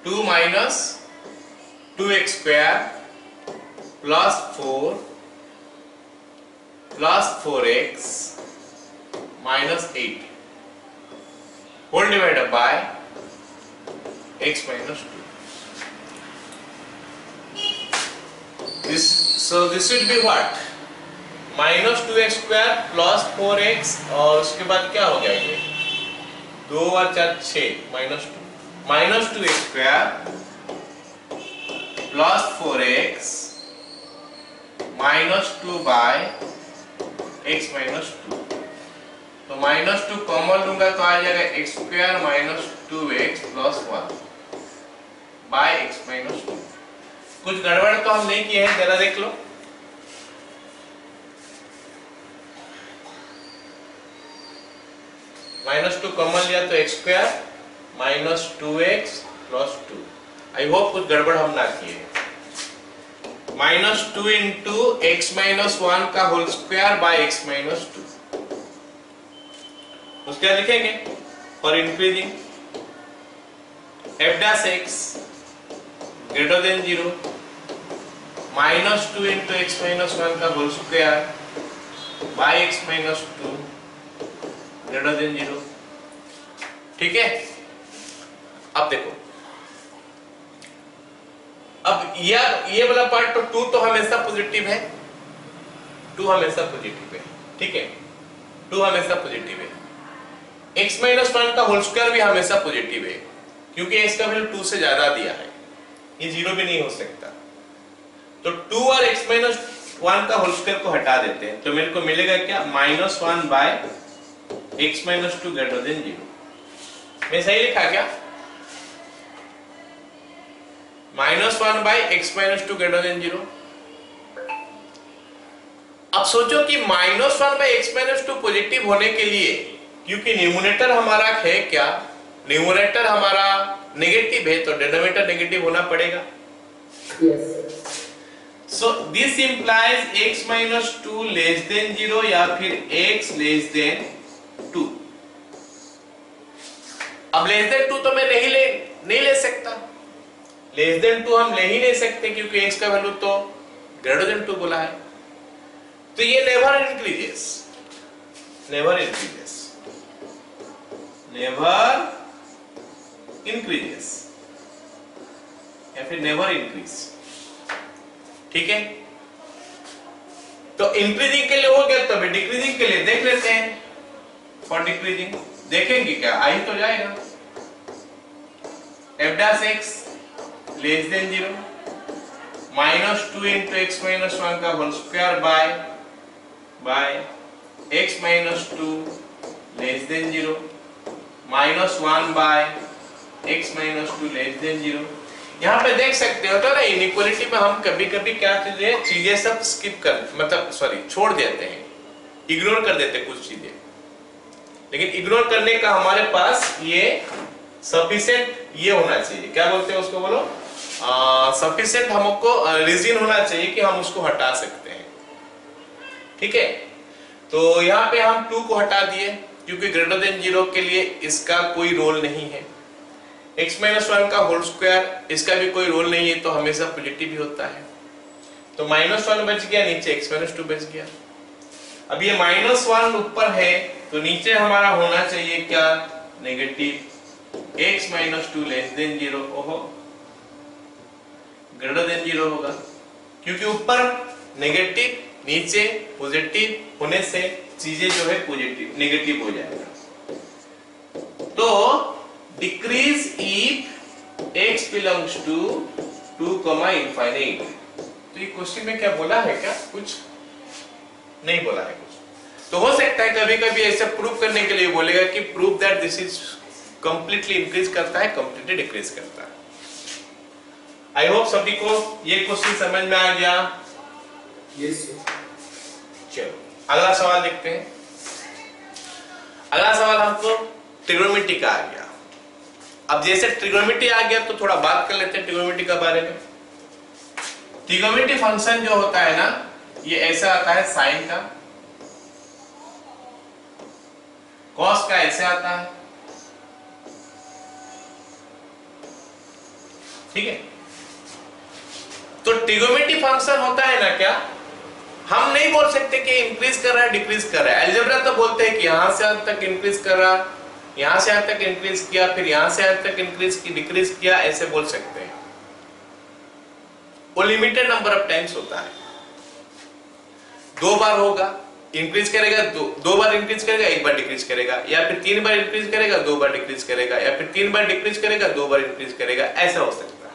A: 2 minus 2x square plus 4 plus 4x minus 8 whole divided by x minus 2। this should be what, minus 2x square plus 4x, और उसके बाद क्या हो गया, ये 2 और 4 6 minus 2, minus 2x square plus 4x minus 2 by x minus 2, तो minus 2 common लूंगा तो आ जाएगा x square minus 2x plus 1 by x minus 2। कुछ गड़बड़ तो हम नहीं किए हैं, जरा देख लो। माइनस 2 कॉमन लिया तो x square minus 2x plus 2, I hope कुछ गड़बड़ हम ना किए। माइनस 2 इंटू एक्स माइनस 1 का whole square by x minus 2, उसके बाद लिखेंगे for increasing f dash x greater than 0 minus 2 into x minus 1 का whole square by x minus 2 greater than 0, ठीक है। अब देखो, अब ये वाला पार्ट, तो 2 तो हमेशा पॉजिटिव है, 2 हमेशा पॉजिटिव है, ठीक है, 2 हमेशा पॉजिटिव है। x माइनस 1 का होल स्क्वायर भी हमेशा पॉजिटिव है, क्योंकि x का वैल्यू 2 से ज्यादा दिया है, ये 0 भी नहीं हो सकता। तो 2 और x माइनस 1 का होल स्क्वायर को हटा देते हैं, तो मेरे को मिलेगा क्या, minus 1 by x minus 2 greater than 0। मैं सही लिखा क्या, minus 1 by x minus 2 greater than 0। अब सोचो कि minus 1 by x minus 2 positive होने के लिए, क्योंकि न्यूमरेटर हमारा है क्या, न्यूमरेटर हमारा नेगेटिव है, तो डिनोमिनेटर नेगेटिव होना पड़ेगा।
C: Yes, sir.
A: So this implies x minus 2 less than 0 या फिर x less than 2। अब less than 2 तो मैं नहीं ले सकता, less than 2 हम ले ही नहीं सकते, क्योंकि x का वैल्यू तो greater than 2 बोला है, तो ये never increases, never increases, never increases या फिर never increase, ठीक है। तो इंक्रीजिंग के लिए हो गया, तब डिक्रीजिंग के लिए देख लेते हैं। फॉर डिक्रीजिंग देखेंगे क्या, आ ही तो जाएगा, f dash x less than 0 minus 2 into x minus 1 का whole square by x minus 2 less than 0 minus 1 by x minus 2 less than 0। यहाँ पे देख सकते हो तो ना, इनइक्वालिटी में हम कभी कभी क्या चीजें सब स्किप कर, मतलब सॉरी छोड़ देते हैं, इग्नोर कर देते कुछ चीजें, लेकिन इग्नोर करने का हमारे पास ये सफिशिएंट ये होना चाहिए, क्या बोलते हैं उसको, बोलो, सफिशिएंट हमको रीजन होना चाहिए कि हम उसको हटा सकते हैं। ठीक है, तो यहाँ पे हम 2 को हटा दिए क्योंकि ग्रेटर देन 0 के लिए इसका कोई रोल नहीं है। x-1 का होल स्क्वायर, इसका भी कोई रोल नहीं है, तो हमेशा पॉजिटिव ही होता है। तो -1 बच गया, नीचे x-2 बच गया। अब ये -1 ऊपर है तो नीचे हमारा होना चाहिए क्या, नेगेटिव x-2 लेस देन 0। ओहो, ग्रेटर देन 0 होगा क्योंकि ऊपर नेगेटिव नीचे पॉजिटिव होने से चीजें जो है पॉजिटिव नेगेटिव हो जाएगा। तो decrease if x belongs to 2, infinite. तो ये क्वेश्चन में क्या बोला है, क्या कुछ नहीं बोला है कुछ। तो हो सकता है कभी कभी ऐसे प्रूव करने के लिए बोलेगा कि prove that this is completely increase करता है, कंप्लीटली डिक्रीज करता है। आई होप सभी को ये क्वेश्चन समझ में आ गया।
B: Yes sir.
A: चलो अगला सवाल देखते हैं। अगला सवाल हमको ट्रिग्नोमेट्री का आ गया। अब जैसे ट्रिग्नोमेट्री आ गया तो थोड़ा बात कर लेते हैं ट्रिग्नोमेट्री के बारे में। ट्रिग्नोमेट्री फंक्शन जो होता है ना, ये ऐसा आता है साइन का, कॉस का ऐसे आता है, ठीक है। तो ट्रिग्नोमेट्री फंक्शन होता है ना, क्या हम नहीं बोल सकते कि इंक्रीज कर रहा है डिक्रीज कर रहा है। अलजेब्रा तो बोलते हैं कि यहां से यहां तक इंक्रीज कर रहा, यहां से यहां तक इंक्रीज किया, फिर यहां से यहां तक इंक्रीज की डिक्रीज किया, ऐसे बोल सकते हैं। वो लिमिटेड नंबर ऑफ टाइम्स होता है, 2 बार होगा, इंक्रीज करेगा, 2 बार इंक्रीज करेगा, 1 बार डिक्रीज करेगा, या फिर 3 बार इंक्रीज करेगा, 2 बार डिक्रीज करेगा, या फिर 3 बार डिक्रीज करेगा, 2 बार इंक्रीज करेगा, ऐसा हो सकता है।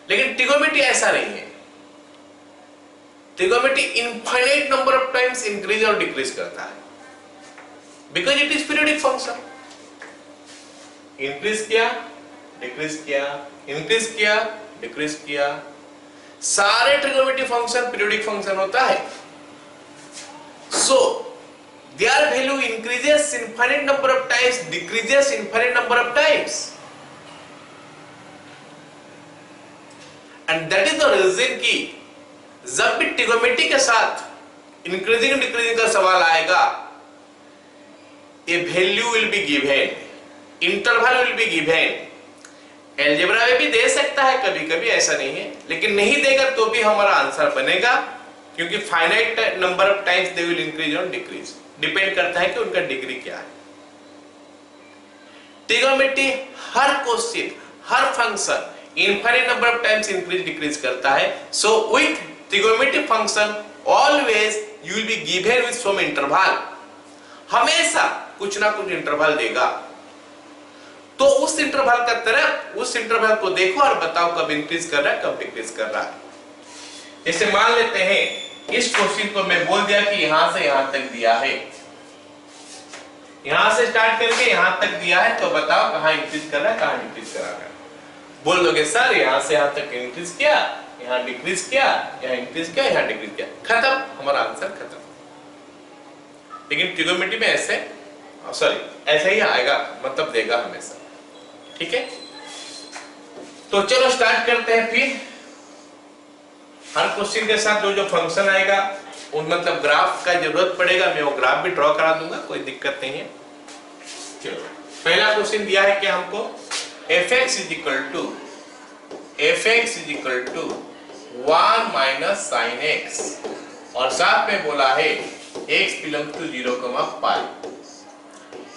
A: लेकिन ट्रिग्नोमेट्री ऐसा नहीं है। Trigonometry infinite number of times increase और डिक्रीज करता है, because it is periodic function. Increase किया, डिक्रीज किया, इंक्रीज किया, डिक्रीज किया, सारे ट्रिग्नोमेट्री फंक्शन पीरियोडिक फंक्शन होता है। सो their value increases infinite number of times, decreases infinite number of times, and that is the reason कि जब भी ट्रिग्नोमेट्री के साथ इंक्रीजिंग डिक्रीजिंग का सवाल आएगा, a value will be given, interval will be given. Algebra में भी दे सकता है कभी कभी, ऐसा नहीं है, लेकिन नहीं देगा तो भी हमारा आंसर बनेगा, क्योंकि finite number of times they will increase और डिक्रीज, डिपेंड करता है कि उनका डिग्री क्या है। ट्रिग्नोमेट्री हर क्वेश्चन, हर function infinite number of times increase decrease करता है। So with trigonometry function always you will be given with some interval, हमेशा कुछ ना कुछ इंटरवल देगा। तो उस इंटरवल का तरफ, उस इंटरवल को देखो और बताओ कब इंक्रीज कर रहा है, कब डिक्रीज कर रहा है। जैसे मान लेते हैं इस क्वेश्चन को मैं बोल दिया कि यहां से यहां तक दिया है, यहां से स्टार्ट करके यहां तक दिया है, तो बताओ कहां इंक्रीज कर रहा है, कहां डिक्रीज कर रहा है। बोल दोगे सर यहां से यहां तक इंक्रीज किया, यहां डिक्रीज किया, यहां इंक्रीज किया, यहां डिक्रीज किया, खत्म, हमारा आंसर खत्म। लेकिन ट्रिग्नोमेट्री में ऐसे ही आएगा, मतलब देगा हमेशा, ठीक है। तो चलो स्टार्ट करते हैं। फिर हर क्वेश्चन के साथ जो फंक्शन आएगा उन मतलब ग्राफ का जरूरत पड़ेगा, मैं वो ग्राफ भी ड्रॉ करा दूंगा, कोई दिक्कत नहीं है। चलो पहला क्वेश्चन दिया है कि हमको fx is equal to 1 minus sin x, और साथ में बोला है x belongs to 0, पाई।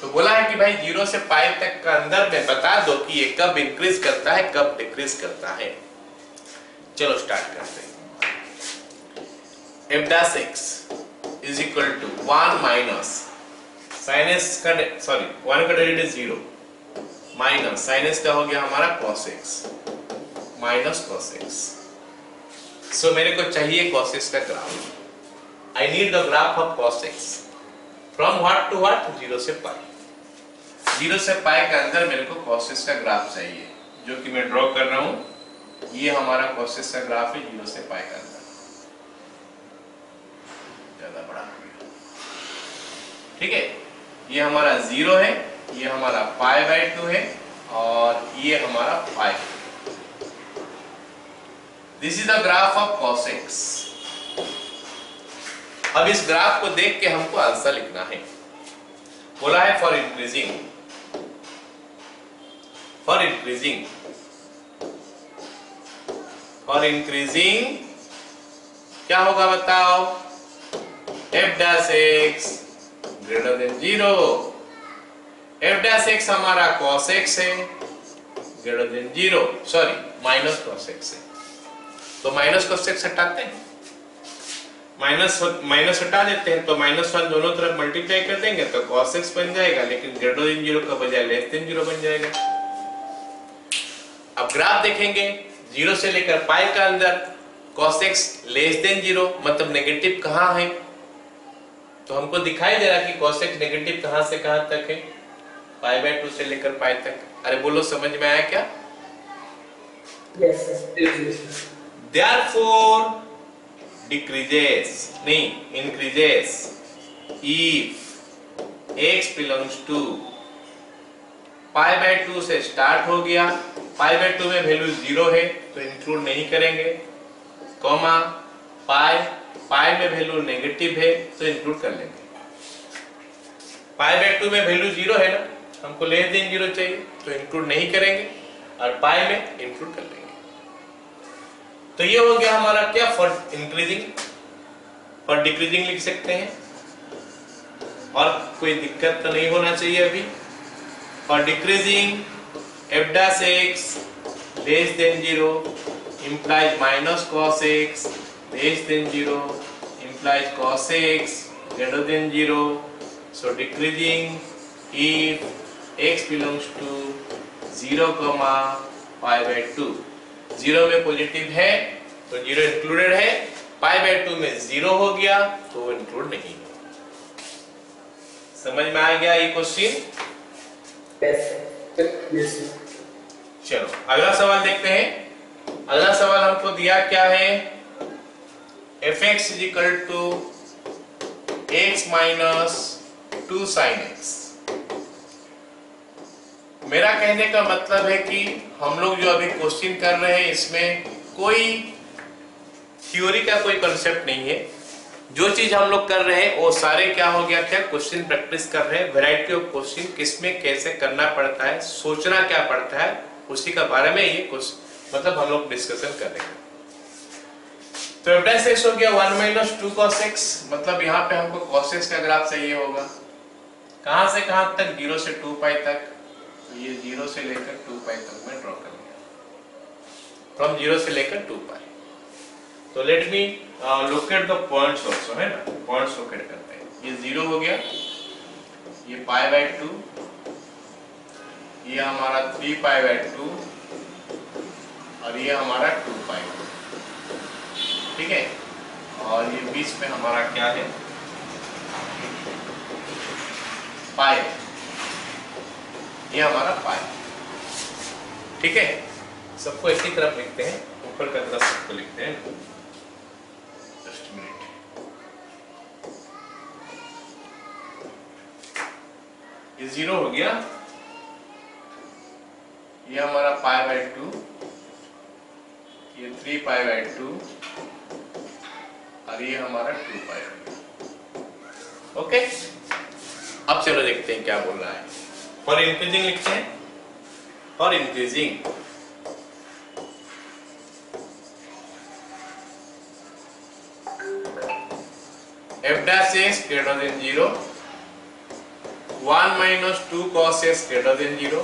A: तो बोला है कि भाई 0 से पाई तक का अंदर में बता दो कि ये कब इंक्रीज करता है, कब डिक्रीज करता है। चलो स्टार्ट करते हैं। f dash x is equal to 1 minus sin s का 1 का डेरिवेटिव 0 माइनस sin s का हो गया हमारा cos x minus cos x। So मेरे को चाहिए cos x का graph. I need the graph of cos x from what to what, 0 से पाई। 0 से पाई के अंदर मेरे को cos x का ग्राफ चाहिए, जो कि मैं ड्रॉ कर रहा हूं। ये हमारा cos x का ग्राफ है 0 से पाई का अंदर, ज्यादा बड़ा ठीक है, ये हमारा 0 है, ये हमारा π/2 है और ये हमारा π। This is the graph of cos x। अब इस ग्राफ को देख के हमको आंसर लिखना है। बोला है फॉर इंक्रीजिंग क्या होगा बताओ? f' greater than 0। f' हमारा cos x है greater than 0, sorry minus cos x है, तो माइनस cos x हटाते हैं, माइनस हटा देते हैं, तो -1 दोनों तरफ मल्टीप्लाई कर देंगे तो cos x बन जाएगा, लेकिन ग्रेटर देन 0 का बजाय लेस देन 0 बन जाएगा। अब ग्राफ देखेंगे, 0 से लेकर पाई का अंदर cos x लेस देन 0, मतलब नेगेटिव कहाँ है? तो हमको दिखाई दे रहा कि cos x नेगेटिव कहाँ से कहाँ तक है? π/2 से लेकर पाई तक। अरे बोलो, समझ में आया क्या?
C: Yes, sir.
A: Therefore increases if x belongs to π/2 से स्टार्ट हो गया, π/2 में वैल्यू 0 है तो इंक्लूड नहीं करेंगे, कॉमा पाई में वैल्यू नेगेटिव है तो इंक्लूड कर लेंगे। π/2 में वैल्यू 0 है ना, हमको लेस देन 0 चाहिए तो इंक्लूड नहीं करेंगे, और पाई में इंक्लूड कर लेंगे। तो ये हो गया हमारा क्या? For increasing. फॉर डिक्रीजिंग लिख सकते हैं, और कोई दिक्कत तो नहीं होना चाहिए अभी। For decreasing f' less than 0 implies minus cos x less than 0 implies cos x greater than 0. So decreasing if x belongs to 0, π/2। 0 में पॉजिटिव है तो 0 इंक्लूडेड है, π/2 में 0 हो गया तो इंक्लूड नहीं है। समझ में आ गया ये question?
C: Yes, sir. Yes, sir.
A: चलो अगला सवाल देखते हैं। अगला सवाल हमको दिया क्या है? f(x) = x - 2 sin x। मेरा कहने का मतलब है कि हम लोग जो अभी क्वेश्चन कर रहे हैं इसमें कोई थ्योरी का कोई कंसेप्ट नहीं है। जो चीज हम लोग कर रहे हैं वो सारे क्या हो गया, क्या क्वेश्चन प्रैक्टिस कर रहे हैं। वैरायटी ऑफ क्वेश्चन किसमें कैसे करना पड़ता है, सोचना क्या पड़ता है, उसी का बारे में ये कुछ मतलब हम लोग डिस्कशन करेंगे। तो f' हो गया 1 - 2 cos x, मतलब यहाँ पे हमको cos x का ग्राफ चाहिए होगा। कहां से कहां तक? 0 से 2π तक। तो ये 0 से लेकर 2π तक में ड्रॉ कर लिया, फ्रॉम 0 से लेकर 2π। तो let me locate the points also, है ना, पॉइंट्स लोकेट करते हैं। ये 0 हो गया, ये π/2, ये हमारा 3π/2 और ये हमारा 2π, ठीक है। और ये बीच में हमारा क्या है? पाई, ये हमारा पाई, ठीक है। सबको इसी तरफ लिखते हैं, ऊपर का तरफ सबको लिखते हैं। जस्ट मिनट, ये 0 हो गया, ये हमारा π/2, ये 3π/2 और ये हमारा 2π। ओके, अब चलो देखते हैं क्या बोल रहा है। फॉर इंक्रीजिंग लिखते हैं। For increasing f' greater than 0, 1 - 2 cos x greater than 0,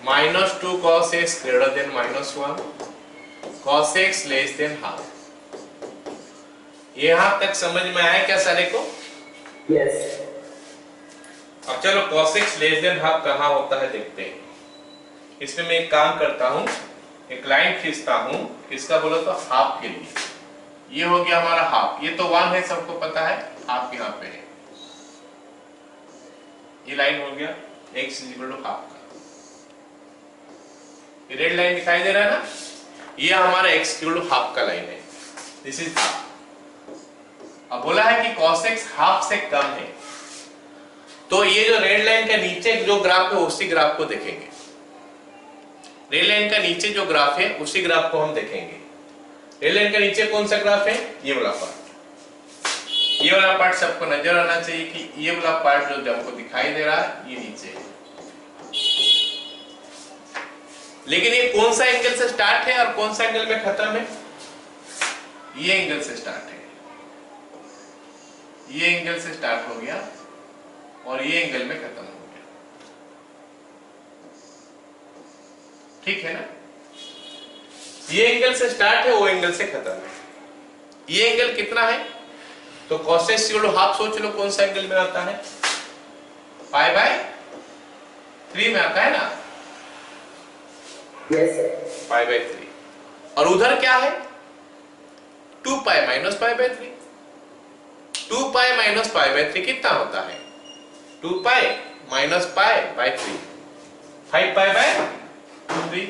A: -2 cos x greater than -1, cos x less than half। यहां तक समझ में आया क्या सारे को?
C: Yes.
A: अब चलो cos x less than half कहाँ होता है देखते हैं। इसमें मैं एक काम करता हूं, एक लाइन खींचता हूं, किसका बोलो तो हाफ के लिए। ये हो गया हमारा हाफ, ये तो 1 है, सबको पता है, हाफ यहाँ पे है। ये लाइन हो गया x = हाफ का। ये रेड लाइन दिखाई दे रहा है ना, ये हमारा x = हाफ का लाइन है। This is half. अब बोला है कि cos x हाफ से कम है, तो ये जो रेड लाइन का नीचे जो ग्राफ है उसी ग्राफ को देखेंगे। रेड लाइन का नीचे जो ग्राफ है उसी ग्राफ को हम देखेंगे। रेड लाइन का नीचे कौन सा ग्राफ है? ये वाला पार्ट। ये वाला पार्ट सबको नजर आना चाहिए कि ये वाला पार्ट जो हमको दिखाई दे रहा है ये नीचे है। लेकिन ये कौन सा एंगल से स्टार्ट है और कौन सा एंगल में खत्म है? ये एंगल से स्टार्ट है, ये एंगल से स्टार्ट हो गया और ये एंगल में खत्म हो गया। ठीक है ना? ये एंगल से स्टार्ट है, वो एंगल से खत्म है। ये एंगल कितना है? तो cos x = हाफ सोच लो कौन सा एंगल में आता है? π/3 में आता है ना?
C: Yes, sir.
A: π/3। और उधर क्या है? 2π - π/3। 2π - π/3 कितना होता है? 2π - π/3 5π/3।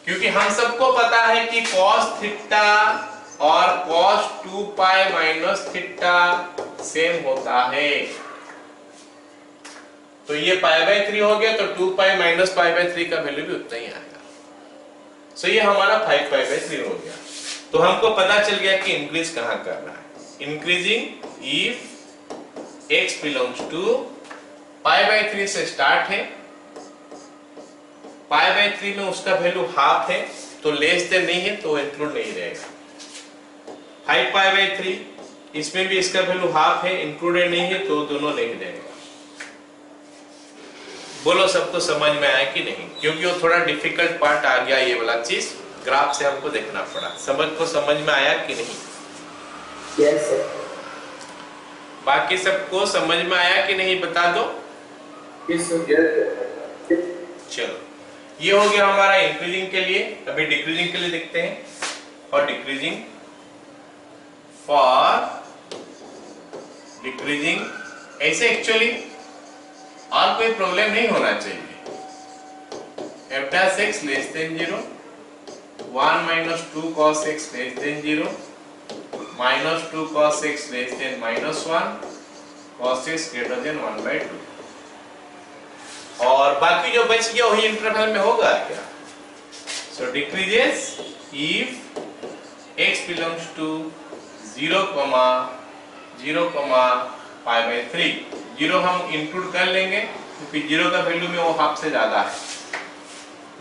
A: क्योंकि हम सबको पता है कि cos थीटा और cos 2π - थीटा सेम होता है। तो ये π/3 हो गया तो 2π - π/3 का वैल्यू भी उतना ही आएगा। सो ये हमारा 5π/3 हो गया। तो हमको पता चल गया कि इंक्रीज कहां करना है। Increasing if x belongs to π/3 से स्टार्ट है, π/3 में उसका वैल्यू हाफ है तो लेस देन नहीं है तो इंक्लूड नहीं रहेगा। 5π/3 इसमें भी इसका वैल्यू हाफ है, इंक्लूडेड नहीं है तो दोनों नहीं रहेगा। बोलो सबको समझ में आया कि नहीं? क्योंकि वो थोड़ा डिफिकल्ट पार्ट आ गया, ये वाला चीज ग्राफ से हमको देखना पड़ा। समझ में आया कि नहीं?
C: Yes, sir.
A: बाकी सबको समझ में आया कि नहीं बता दो।
C: Yes, sir. Yes, sir.
A: चलो ये हो गया हमारा इंक्रीजिंग के लिए। अभी डिक्रीजिंग के लिए देखते हैं। और डिक्रीजिंग ऐसे एक्चुअली और कोई प्रॉब्लम नहीं होना चाहिए। f(x) less than 0, 1 - 2 cos x less than 0, -2 cos x less than -1, cos x greater than 1/2। और बाकी जो बच गया वही इंटरवल में होगा क्या? So decreases if x belongs to 0, 0, π/3। 0 हम इंक्लूड कर लेंगे क्योंकि 0 का वैल्यू में वो हाफ से ज्यादा है।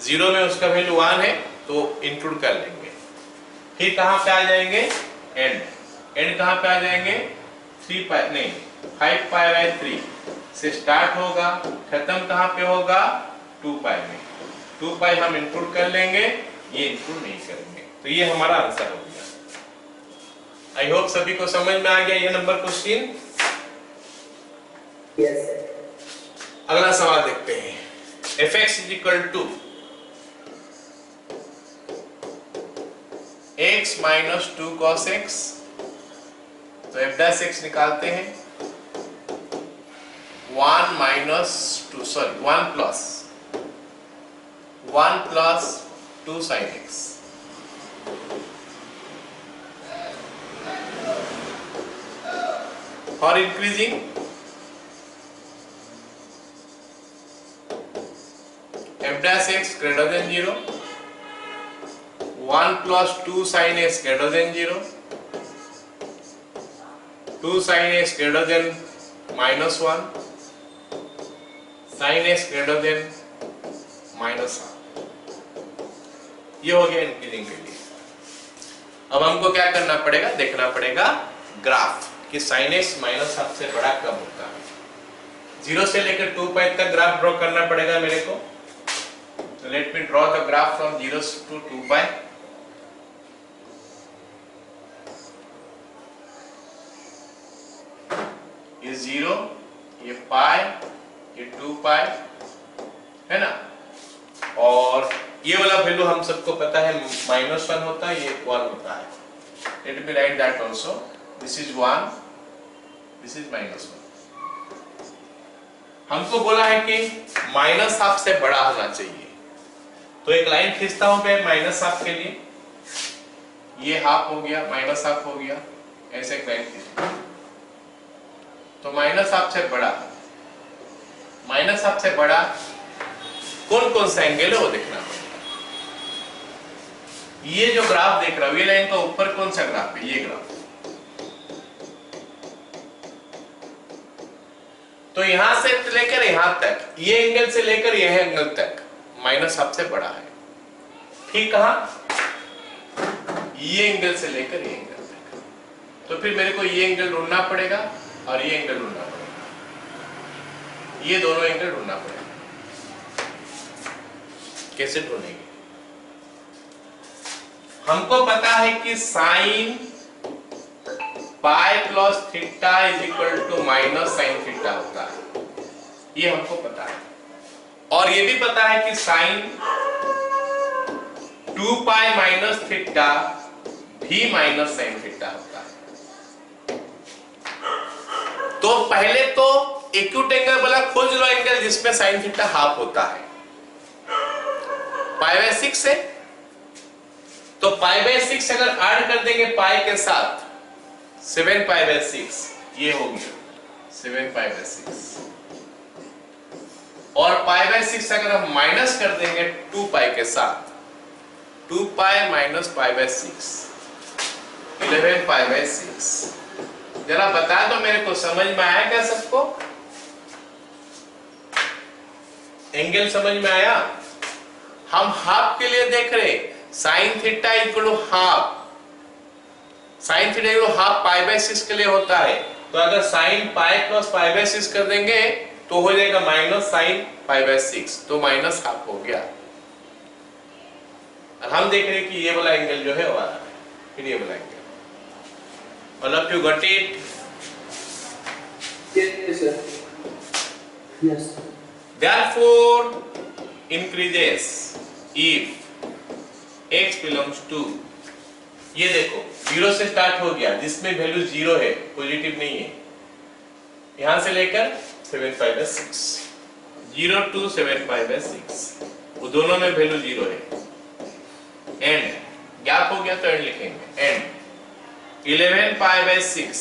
A: 0 में उसका वैल्यू 1 है तो इंक्लूड कर लेंगे। फिर कहां पे आ जाएंगे? एंड कहां पे आ जाएंगे? 5π/3 से स्टार्ट होगा, खत्म कहां पे होगा? 2π में। 2π हम इंक्लूड कर लेंगे, ये इंक्लूड नहीं करेंगे। तो ये हमारा आंसर हो गया। आई होप सभी को समझ में आ गया ये नंबर क्वेश्चन।
C: Yes, sir.
A: अगला सवाल देखते हैं। f(x) = x - 2 cos x। तो f(x) निकालते हैं। 1 plus 2 sin x। For increasing f(x) greater than 0, 1 plus 2 sin x greater than 0, 2 sin x greater than -1, sin x greater than -1। ये हो गया इंक्रीजिंग के लिए। अब हमको क्या करना पड़ेगा? देखना पड़ेगा ग्राफ कि sin x -1 से बड़ा कब होता है। 0 से लेकर 2π तक ग्राफ ड्रॉ करना पड़ेगा मेरे को। So let me draw the graph from 0 to 2π। ये 0, ये पाई, ये 2π है ना। और ये वाला वैल्यू हम सबको पता है -1 होता है, ये 1 होता है। Let me write that also। This is 1, this is -1। हमको बोला है कि -1/2 से बड़ा होना चाहिए। तो एक लाइन खींचता हूं मैं -1/2 के लिए। ये हाफ हो गया, -1/2 हो गया, ऐसे एक लाइन खींचता हूं। तो माइनस हाफ से बड़ा, माइनस हाफ से बड़ा कौन कौन सा एंगल है वो देखना पड़ेगा। ये जो ग्राफ देख रहा हूं, ये लाइन का ऊपर कौन सा ग्राफ है, ये ग्राफ। तो यहां से लेकर यहां तक, ये एंगल से लेकर यह एंगल तक माइनस हाफ से बड़ा है। ठीक कहा, ये एंगल से लेकर ये एंगल तक। तो फिर मेरे को ये एंगल ढूंढना पड़ेगा और ये एंगल ढूंढना पड़ेगा, ये दोनों एंगल ढूंढना पड़ेगा। कैसे ढूंढेंगे? हमको पता है कि sine pi plus theta is equal to minus sine theta होता है, ये हमको पता है। और ये भी पता है कि साइन 2 पाई माइनस थीटा भी माइनस साइन थीटा होता है। तो पहले तो एक्यूट एंगल वाला खोज लो, एंगल जिसमें साइन थीटा हाफ होता है। पाई बाय 6 है, तो पाई बाय 6 अगर ऐड कर देंगे पाई के साथ 7 पाई बाय 6, ये हो गया 7 पाई बाय 6। और पाई बाय 6 अगर हम माइनस कर देंगे 2 पाई के साथ, 2 pi minus pi by 6, 11 pi by 6। जरा बता दो मेरे को, समझ में आया क्या सबको? एंगल समझ में आया? हम हाफ के लिए देख रहे, sine theta equal to half, sine theta equal to half pi by 6 के लिए होता है। तो अगर sine pi plus pi by 6 कर देंगे तो हो जाएगा माइनस साइन पाई बाय 6, तो माइनस हाफ हो गया। और हम देख रहे हैं कि ये वाला एंगल जो है वो आ रहा है, फिर ये वाला angle. All of you got it?
C: Yes, sir. Yes.
A: Therefore, increases if x belongs to, ये देखो 0 से स्टार्ट हो गया, जिसमें वैल्यू 0 है, पॉजिटिव नहीं है, यहां से लेकर 7 पाई बाय 6, 0 to 7 पाई बाय 6, वो दोनों में वैल्यू 0 है। एंड गैप हो गया तो एंड लिखेंगे, एंड 11 पाई बाय 6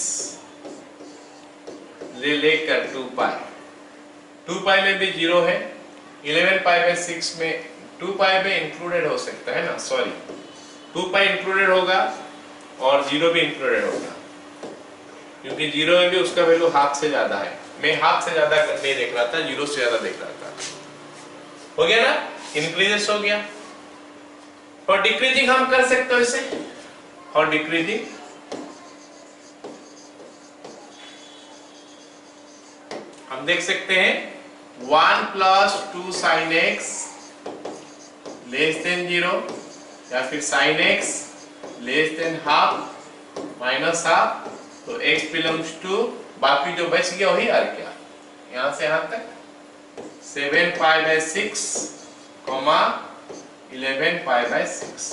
A: लेकर 2 पाई, 2 पाई में भी 0 है, 11 पाई बाय 6 में 2 पाई में इंक्लूडेड हो सकता है ना, सॉरी 2 पाई इंक्लूडेड होगा और 0 भी इंक्लूडेड होगा, क्योंकि 0 में भी उसका वैल्यू हाफ से ज्यादा है। मैं हाफ से ज्यादा नहीं देख रहा था, 0 से ज्यादा देख रहा था। हो गया ना, इंक्रीजेस हो गया। और डिक्रीजिंग हम कर सकते हो इसे, और डिक्रीजिंग हम देख सकते हैं 1 plus 2 sine x less than 0, या फिर sine x less than half minus half, तो x बिलोंग्स टू, बाकी जो बच गया वही आ गया, यहां से यहां तक 7 पाई by 6, 11 pi by 6।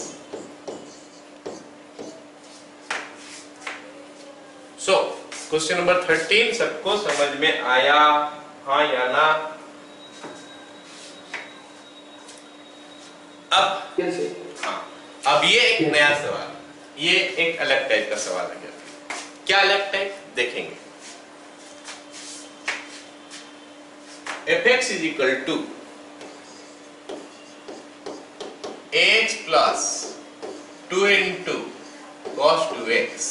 A: So question number 13 सबको समझ में आया, हाँ या ना? अब
C: Yes, sir.
A: हाँ, अब ये एक नया सवाल, ये एक अलग टाइप का सवाल है। क्या अलग टाइप देखेंगे? fx is equal to x plus 2 into cos 2x,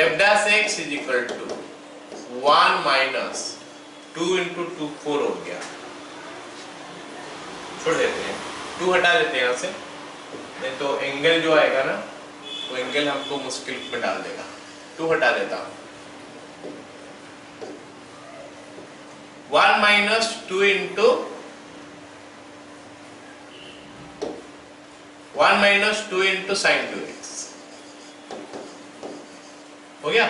A: f dash x is equal to 1 minus 2 into 2, 4 हो गया। छोड़ देते हैं, 2 हटा देते हैं यहाँ से, नहीं तो एंगल जो आएगा ना वो एंगल हमको मुश्किल में डाल देगा। 2 हटा देता हूँ, 1 minus 2 into 1 minus 2 into sin 2x हो गया।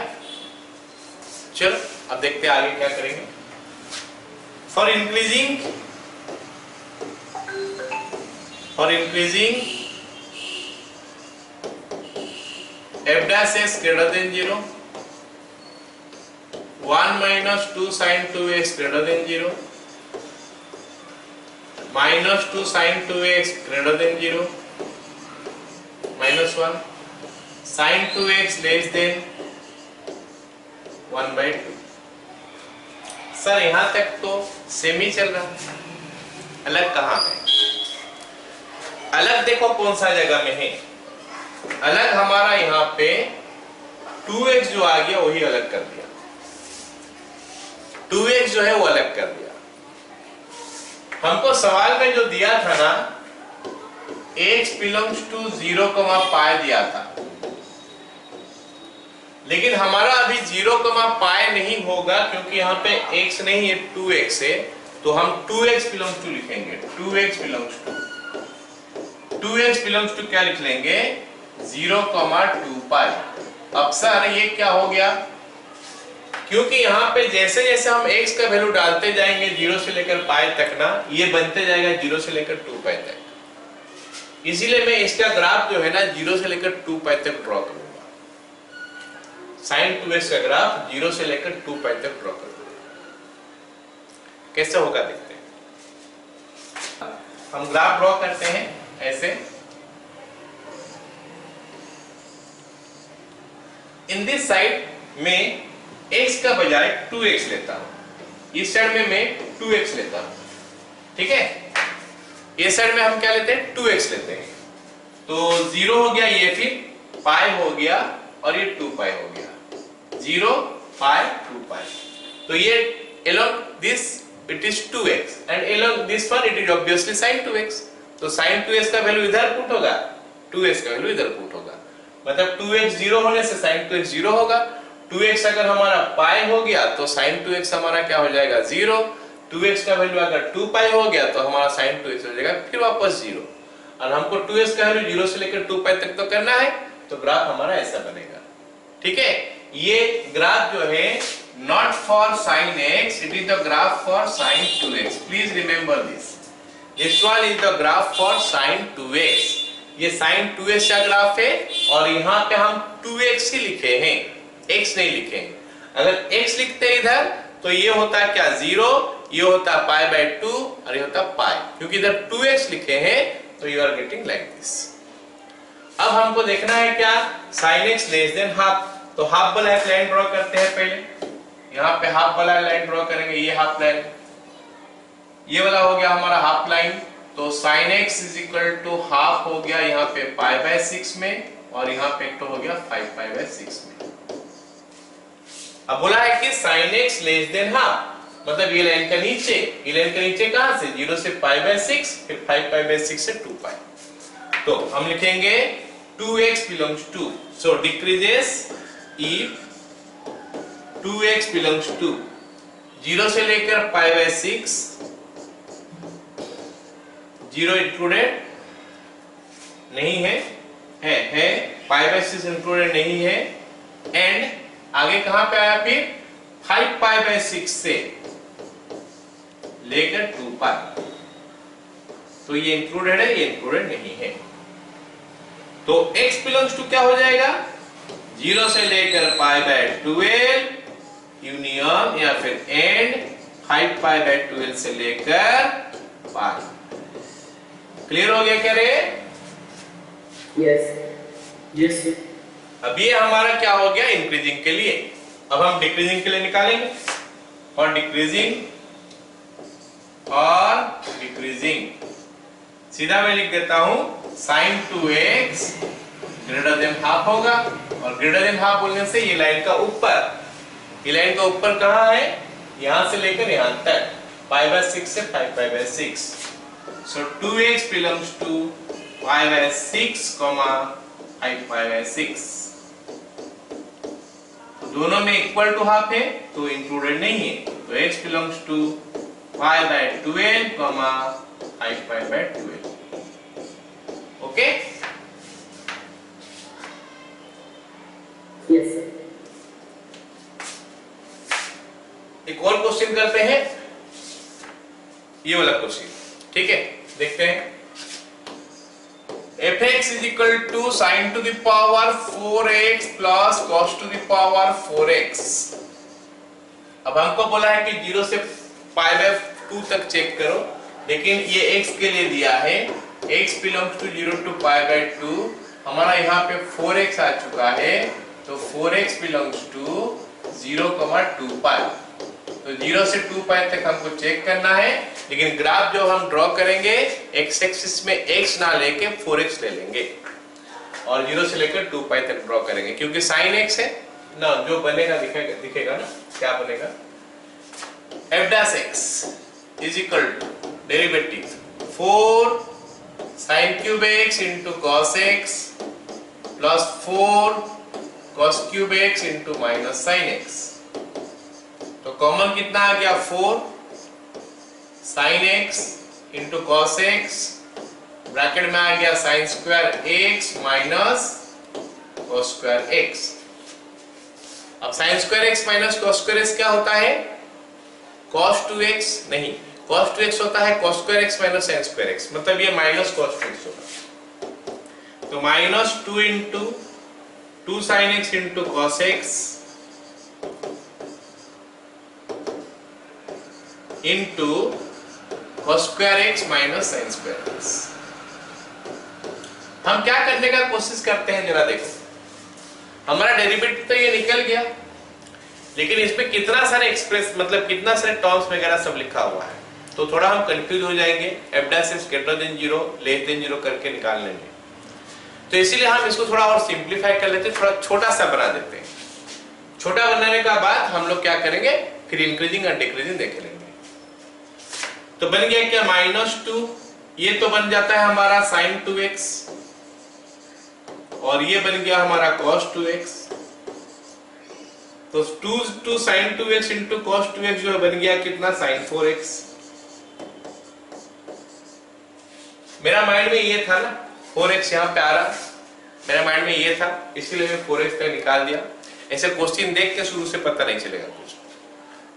A: चलो अब देखते हैं आगे क्या करेंगे। For increasing f dash x greater than 0, 1 minus 2 sin 2x greater than 0, minus 2 sin 2x greater than 0, minus 1, sin 2x less than 1/2। Sir यहां तक तो सेम ही चल रहा है, अलग कहां है? अलग देखो कौन सा जगह में है। अलग हमारा यहाँ पे 2x जो आ गया वही अलग कर दिया, 2x जो है वो अलग कर दिया। हमको सवाल में जो दिया था ना x बिलोंग्स टू 0, पाई दिया था, लेकिन हमारा अभी 0, पाई नहीं होगा क्योंकि यहाँ पे x नहीं है 2x है, तो हम 2x बिलोंग्स टू लिखेंगे। 2x बिलोंग्स टू क्या लिख लेंगे? 0, 2 पाई। अब सर ये क्या हो गया? क्योंकि यहाँ पे जैसे जैसे हम x का वैल्यू डालते जाएंगे 0 से लेकर पाई तक ना, ये बनते जाएगा 0 से लेकर 2 पाई तक। इसीलिए मैं इसका ग्राफ जो है ना 0 से लेकर 2 पाई तक ड्रॉ करूंगा। sin 2x का ग्राफ 0 से लेकर 2 पाई तक ड्रॉ करूंगा। कैसे होगा देखते हैं। हम ग्राफ ड्रॉ करते हैं ऐसे। इन दिस साइड में x का बजाय 2x लेता हूं, इस साइड में मैं 2x लेता हूं, ठीक है। इस साइड में हम क्या लेते हैं? 2x लेते हैं। तो 0 हो गया ये, फिर पाई हो गया और ये 2 पाई हो गया। 0 पाई 2 पाई। तो ये along this it is 2x and along this one it is obviously sin 2x। तो sin 2x का वैल्यू इधर पुट होगा, 2x का वैल्यू इधर पुट होगा, मतलब 2x 0 होने से sin 2x 0 होगा। 2x अगर हमारा पाई हो गया तो sin 2x हमारा क्या हो जाएगा? 0। 2x का वैल्यू अगर 2 पाई हो गया तो हमारा sin 2x हो जाएगा फिर वापस 0। और हमको 2x का वैल्यू 0 से लेकर 2 पाई तक तो करना है, तो ग्राफ हमारा ऐसा बनेगा, ठीक है। ये ग्राफ जो है not for sin x, it is the graph for sin 2x। Please remember this one is the graph for sin 2x। ये sin 2x का ग्राफ है और यहाँ पे हम 2x ही लिखे हैं, x नहीं लिखे। अगर x लिखते इधर तो ये होता क्या? 0, ये होता पाई बाय 2 और ये होता पाई। क्योंकि इधर 2x लिखे हैं तो you are getting like this. अब हमको देखना है क्या? sin x less than half. तो हाफ वाला एक लाइन ड्रॉ करते हैं पहले। यहाँ पे हाफ वाला लाइन ड्रॉ करेंगे, ये हाफ लाइन, ये वाला हो गया हमारा हाफ लाइन। तो sin x is equal to half हो गया यहाँ पे पाई बाय 6 में और यहाँ पे एक तो हो गया 5 पाई बाय 6 में। अब बोला है कि sin x less than half, मतलब ये लाइन का नीचे, ये लाइन का नीचे कहां से? 0 से पाई बाय 6, फिर 5 पाई बाय 6 से 2 पाई। तो हम लिखेंगे 2x belongs to, so decreases if 2x belongs to 0 से लेकर पाई बाय 6, 0 इंक्लूडेड नहीं है, है पाई बाय 6 इंक्लूडेड नहीं है, एंड आगे कहां पे आया? फिर 5 पाई बाय 6 से लेकर 2 पाई। तो ये इंक्लूडेड है, ये इंक्लूडेड नहीं है। तो x बिलोंग्स टू क्या हो जाएगा? 0 से लेकर पाई बाय 12 यूनियन या फिर एंड 5 पाई बाय 12 से लेकर पाई। क्लियर हो गया क्या रे?
C: Yes sir.
A: अब ये हमारा क्या हो गया? इंक्रीजिंग के लिए। अब हम डिक्रीजिंग के लिए निकालेंगे। और डिक्रीजिंग सीधा मैं लिख देता हूं sin 2x greater than half होगा। और ग्रेटर देन हाफ बोलने से ये लाइन का ऊपर, ये लाइन का ऊपर कहां है? यहां से लेकर यहां तक, पाई बाय 6 से 5 pi by 6। So 2x belongs to pi by 6, 5 pi by 6। दोनों में इक्वल टू हाफ है तो इंक्लूडेड नहीं है। तो x belongs to pi by 12, 5 pi by 12। Okay,
C: yes sir.
A: एक और क्वेश्चन करते हैं, ये वाला क्वेश्चन, ठीक है। देखते हैं। fx is equal to sin to the power 4x plus cos to the power 4x। अब हमको बोला है कि 0 से पाई बाय 2 तक चेक करो, लेकिन ये x के लिए दिया है x belongs to 0 to pi by 2। हमारा यहाँ पे 4x आ चुका है, तो 4x बिलोंग्स टू 0,2 पाई। तो 0 से 2 पाई तक हमको चेक करना है, लेकिन ग्राफ जो हम ड्रॉ करेंगे एक्स एक्सिस में x ना लेके 4x ले लेंगे और 0 से लेकर 2 पाई तक ड्रॉ करेंगे, क्योंकि sin x है ना। जो बनेगा दिखेगा ना, क्या बनेगा, f dash x is equal to derivative 4 sin cube x into cos x plus 4 cos cube x into minus sin x। तो कॉमन कितना आ गया, 4 sin x into cos x, bracket में आ गया sin square x minus cos square x। अब sin square x minus cos square x क्या होता है, cos 2x नहीं, cos 2x होता है cos square x minus sin square x, मतलब ये माइनस cos 2x होगा। तो minus 2 into 2 sin x into cos x into cos square x minus sin square x। हम क्या करने का कोशिश करते हैं, जरा देखो, हमारा डेरिवेटिव तो ये निकल गया, लेकिन इसमें कितना सारे एक्सप्रेस मतलब कितना सारे टर्म्स वगैरह सब लिखा हुआ है, तो थोड़ा हम कंफ्यूज हो जाएंगे। f dash is greater than 0 less than 0 करके निकाल लेंगे, तो इसीलिए हम इसको थोड़ा और सिंप्लीफाई कर लेते हैं, थोड़ा छोटा सा बना देते हैं। छोटा बनाने का बाद हम लोग क्या करेंगे, फिर इंक्रीजिंग और डिक्रीजिंग देख लेंगे। तो बन गया क्या, -2, ये तो बन जाता है हमारा sin 2x और ये बन गया हमारा cos 2x। तो 2 sin 2x into cos 2x जो है बन गया कितना, sin 4x। मेरा माइंड में ये था ना, 4x यहाँ पे आ रहा, मेरा माइंड में ये था, इसीलिए मैं 4x का निकाल दिया। ऐसे क्वेश्चन देख के शुरू से पता नहीं चलेगा कुछ।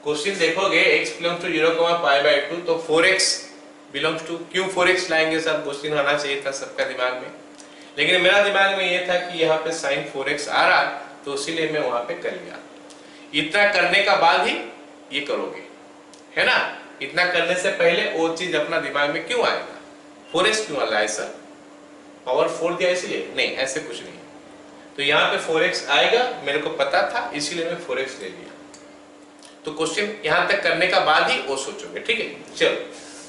A: क्वेश्चन देखोगे x बिलोंग्स टू 0,π/2, तो 4x बिलोंग्स टू, क्यों 4x लाएंगे, सब क्वेश्चन आना चाहिए था सबका दिमाग में, लेकिन मेरा दिमाग में ये था कि यहाँ पे sin 4x आ रहा, तो इसीलिए मैं वहां पे कर लिया। इतना करने का बाद ही ये करोगे, है ना। इतना करने से पहले वो चीज अपना दिमाग में क्यों आएगा, 4x क्यों आ रहा है सर, पावर 4 दिया इसलिए, नहीं ऐसे कुछ नहीं। तो यहाँ पे 4x आएगा, मेरे को पता था, इसीलिए मैं 4x ले लिया। तो क्वेश्चन यहां तक करने का बाद ही वो सोचोगे, ठीक है। चलो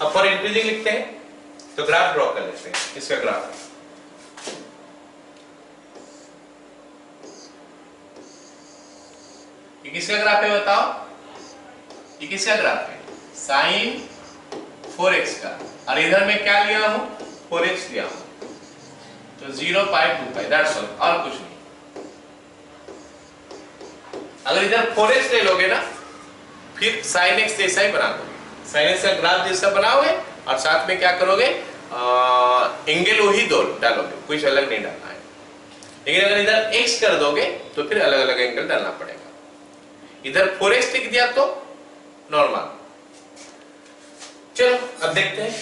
A: अब फॉर इंक्रीजिंग लिखते हैं, तो ग्राफ ड्रॉ कर लेते हैं। इसका ग्राफ ये किसका ग्राफ है बताओ, ये किसका ग्राफ है, sin 4x का, और इधर में क्या लिया हूं, 4x लिया हूं, तो 0π/2 दैट्स ऑल, और कुछ नहीं। अगर इधर 4x ले लोगे ना, फिर sin x जैसा ही बना दोगे, sin x का ग्राफ जैसा बनाओगे, और साथ में क्या करोगे, एंगल वही दो डालोगे, कुछ अलग नहीं डालना है। लेकिन अगर इधर x कर दोगे तो फिर अलग अलग एंगल डालना पड़ेगा। इधर 4x लिख दिया तो नॉर्मल। चलो अब देखते हैं,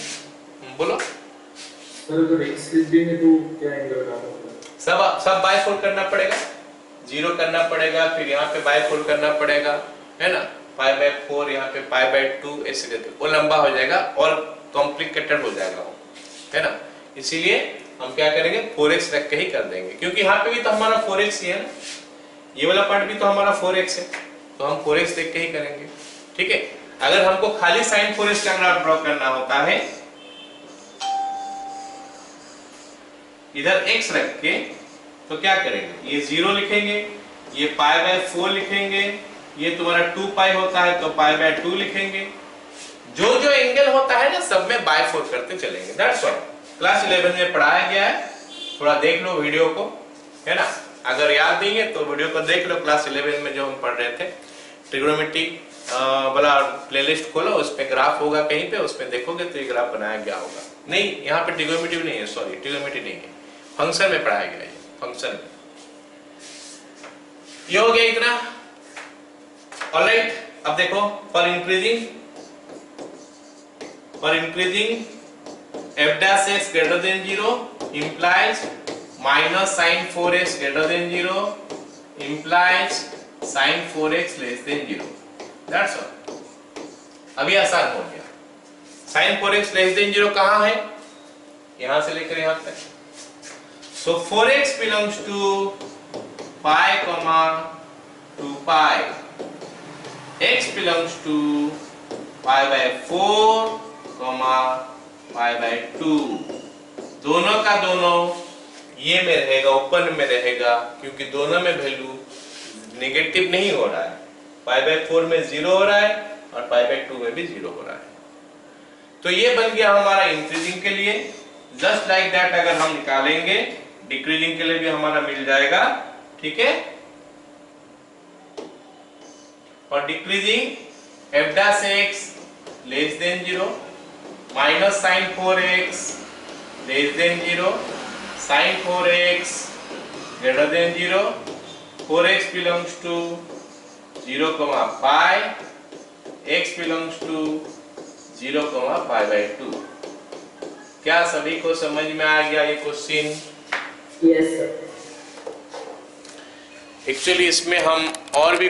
A: बोलो
C: सर अगर x लिख देंगे तो क्या एंगल डालना पड़ेगा,
A: सब बाय फोल्ड करना पड़ेगा, 0 करना पड़ेगा, फिर यहाँ पे बाय फोल्ड करना पड़ेगा, है ना, π/4 यहाँ पे π/2 ऐसे करके वो लंबा हो जाएगा और कॉम्प्लिकेटेड हो जाएगा वो, है ना। इसीलिए हम क्या करेंगे, 4x रख के ही कर देंगे, क्योंकि यहाँ पे भी तो हमारा 4x ही है ना, ये वाला पार्ट भी तो हमारा 4x है, तो हम 4x देख के ही करेंगे, ठीक है। अगर हमको खाली sin 4x का ग्राफ ड्रॉ करना होता है, इधर x रख के, तो क्या करेंगे, ये 0 लिखेंगे, ये π/4 लिखेंगे, ये तुम्हारा 2π होता है तो π/2 लिखेंगे। जो जो एंगल होता है ना, सब में बाय 4 करते चलेंगे, दैट्स ऑल। क्लास 11 में पढ़ाया गया है, थोड़ा देख लो वीडियो को, है ना। अगर याद नहीं है तो वीडियो को देख लो, क्लास 11 में जो हम पढ़ रहे थे, ट्रिग्नोमेट्री वाला प्लेलिस्ट खोलो, उस पे ग्राफ होगा कहीं पे, उसमें देखोगे तो ये ग्राफ बनाया गया होगा। नहीं, यहाँ पे ट्रिग्नोमेट्री नहीं है, सॉरी ट्रिग्नोमेट्री नहीं है, फंक्शन में पढ़ाया गया है, फंक्शन में। ये हो गया इतना, ऑलराइट। अब देखो, for increasing f dash x greater than 0 implies minus sin 4x greater than 0 implies sin 4x less than 0, that's all। अभी आसान हो गया। sin 4x less than 0 कहाँ है, यहां से लेकर यहां तक, so 4x belongs to pi, 2 pi x belongs to pi by 4 pi by 2। दोनों का दोनों ये में रहेगा, ओपन में रहेगा, क्योंकि दोनों में वैल्यू नेगेटिव नहीं हो रहा है। पाई बाय 4 में 0 हो रहा है और पाई बाय 2 में भी 0 हो रहा है। तो ये बन गया हमारा इंक्रीजिंग के लिए। जस्ट लाइक दैट अगर हम निकालेंगे डिक्रीजिंग के लिए भी हमारा मिल जाएगा, ठीक है। और decreasing f dash x less than 0 minus sine 4x less than 0 sine 4x greater than 0 4x belongs to 0 pi x belongs to 0 pi by 2। क्या सभी को समझ में आ गया ये क्वेश्चन?
D: Yes sir.
A: एक्चुअली इसमें हम और भी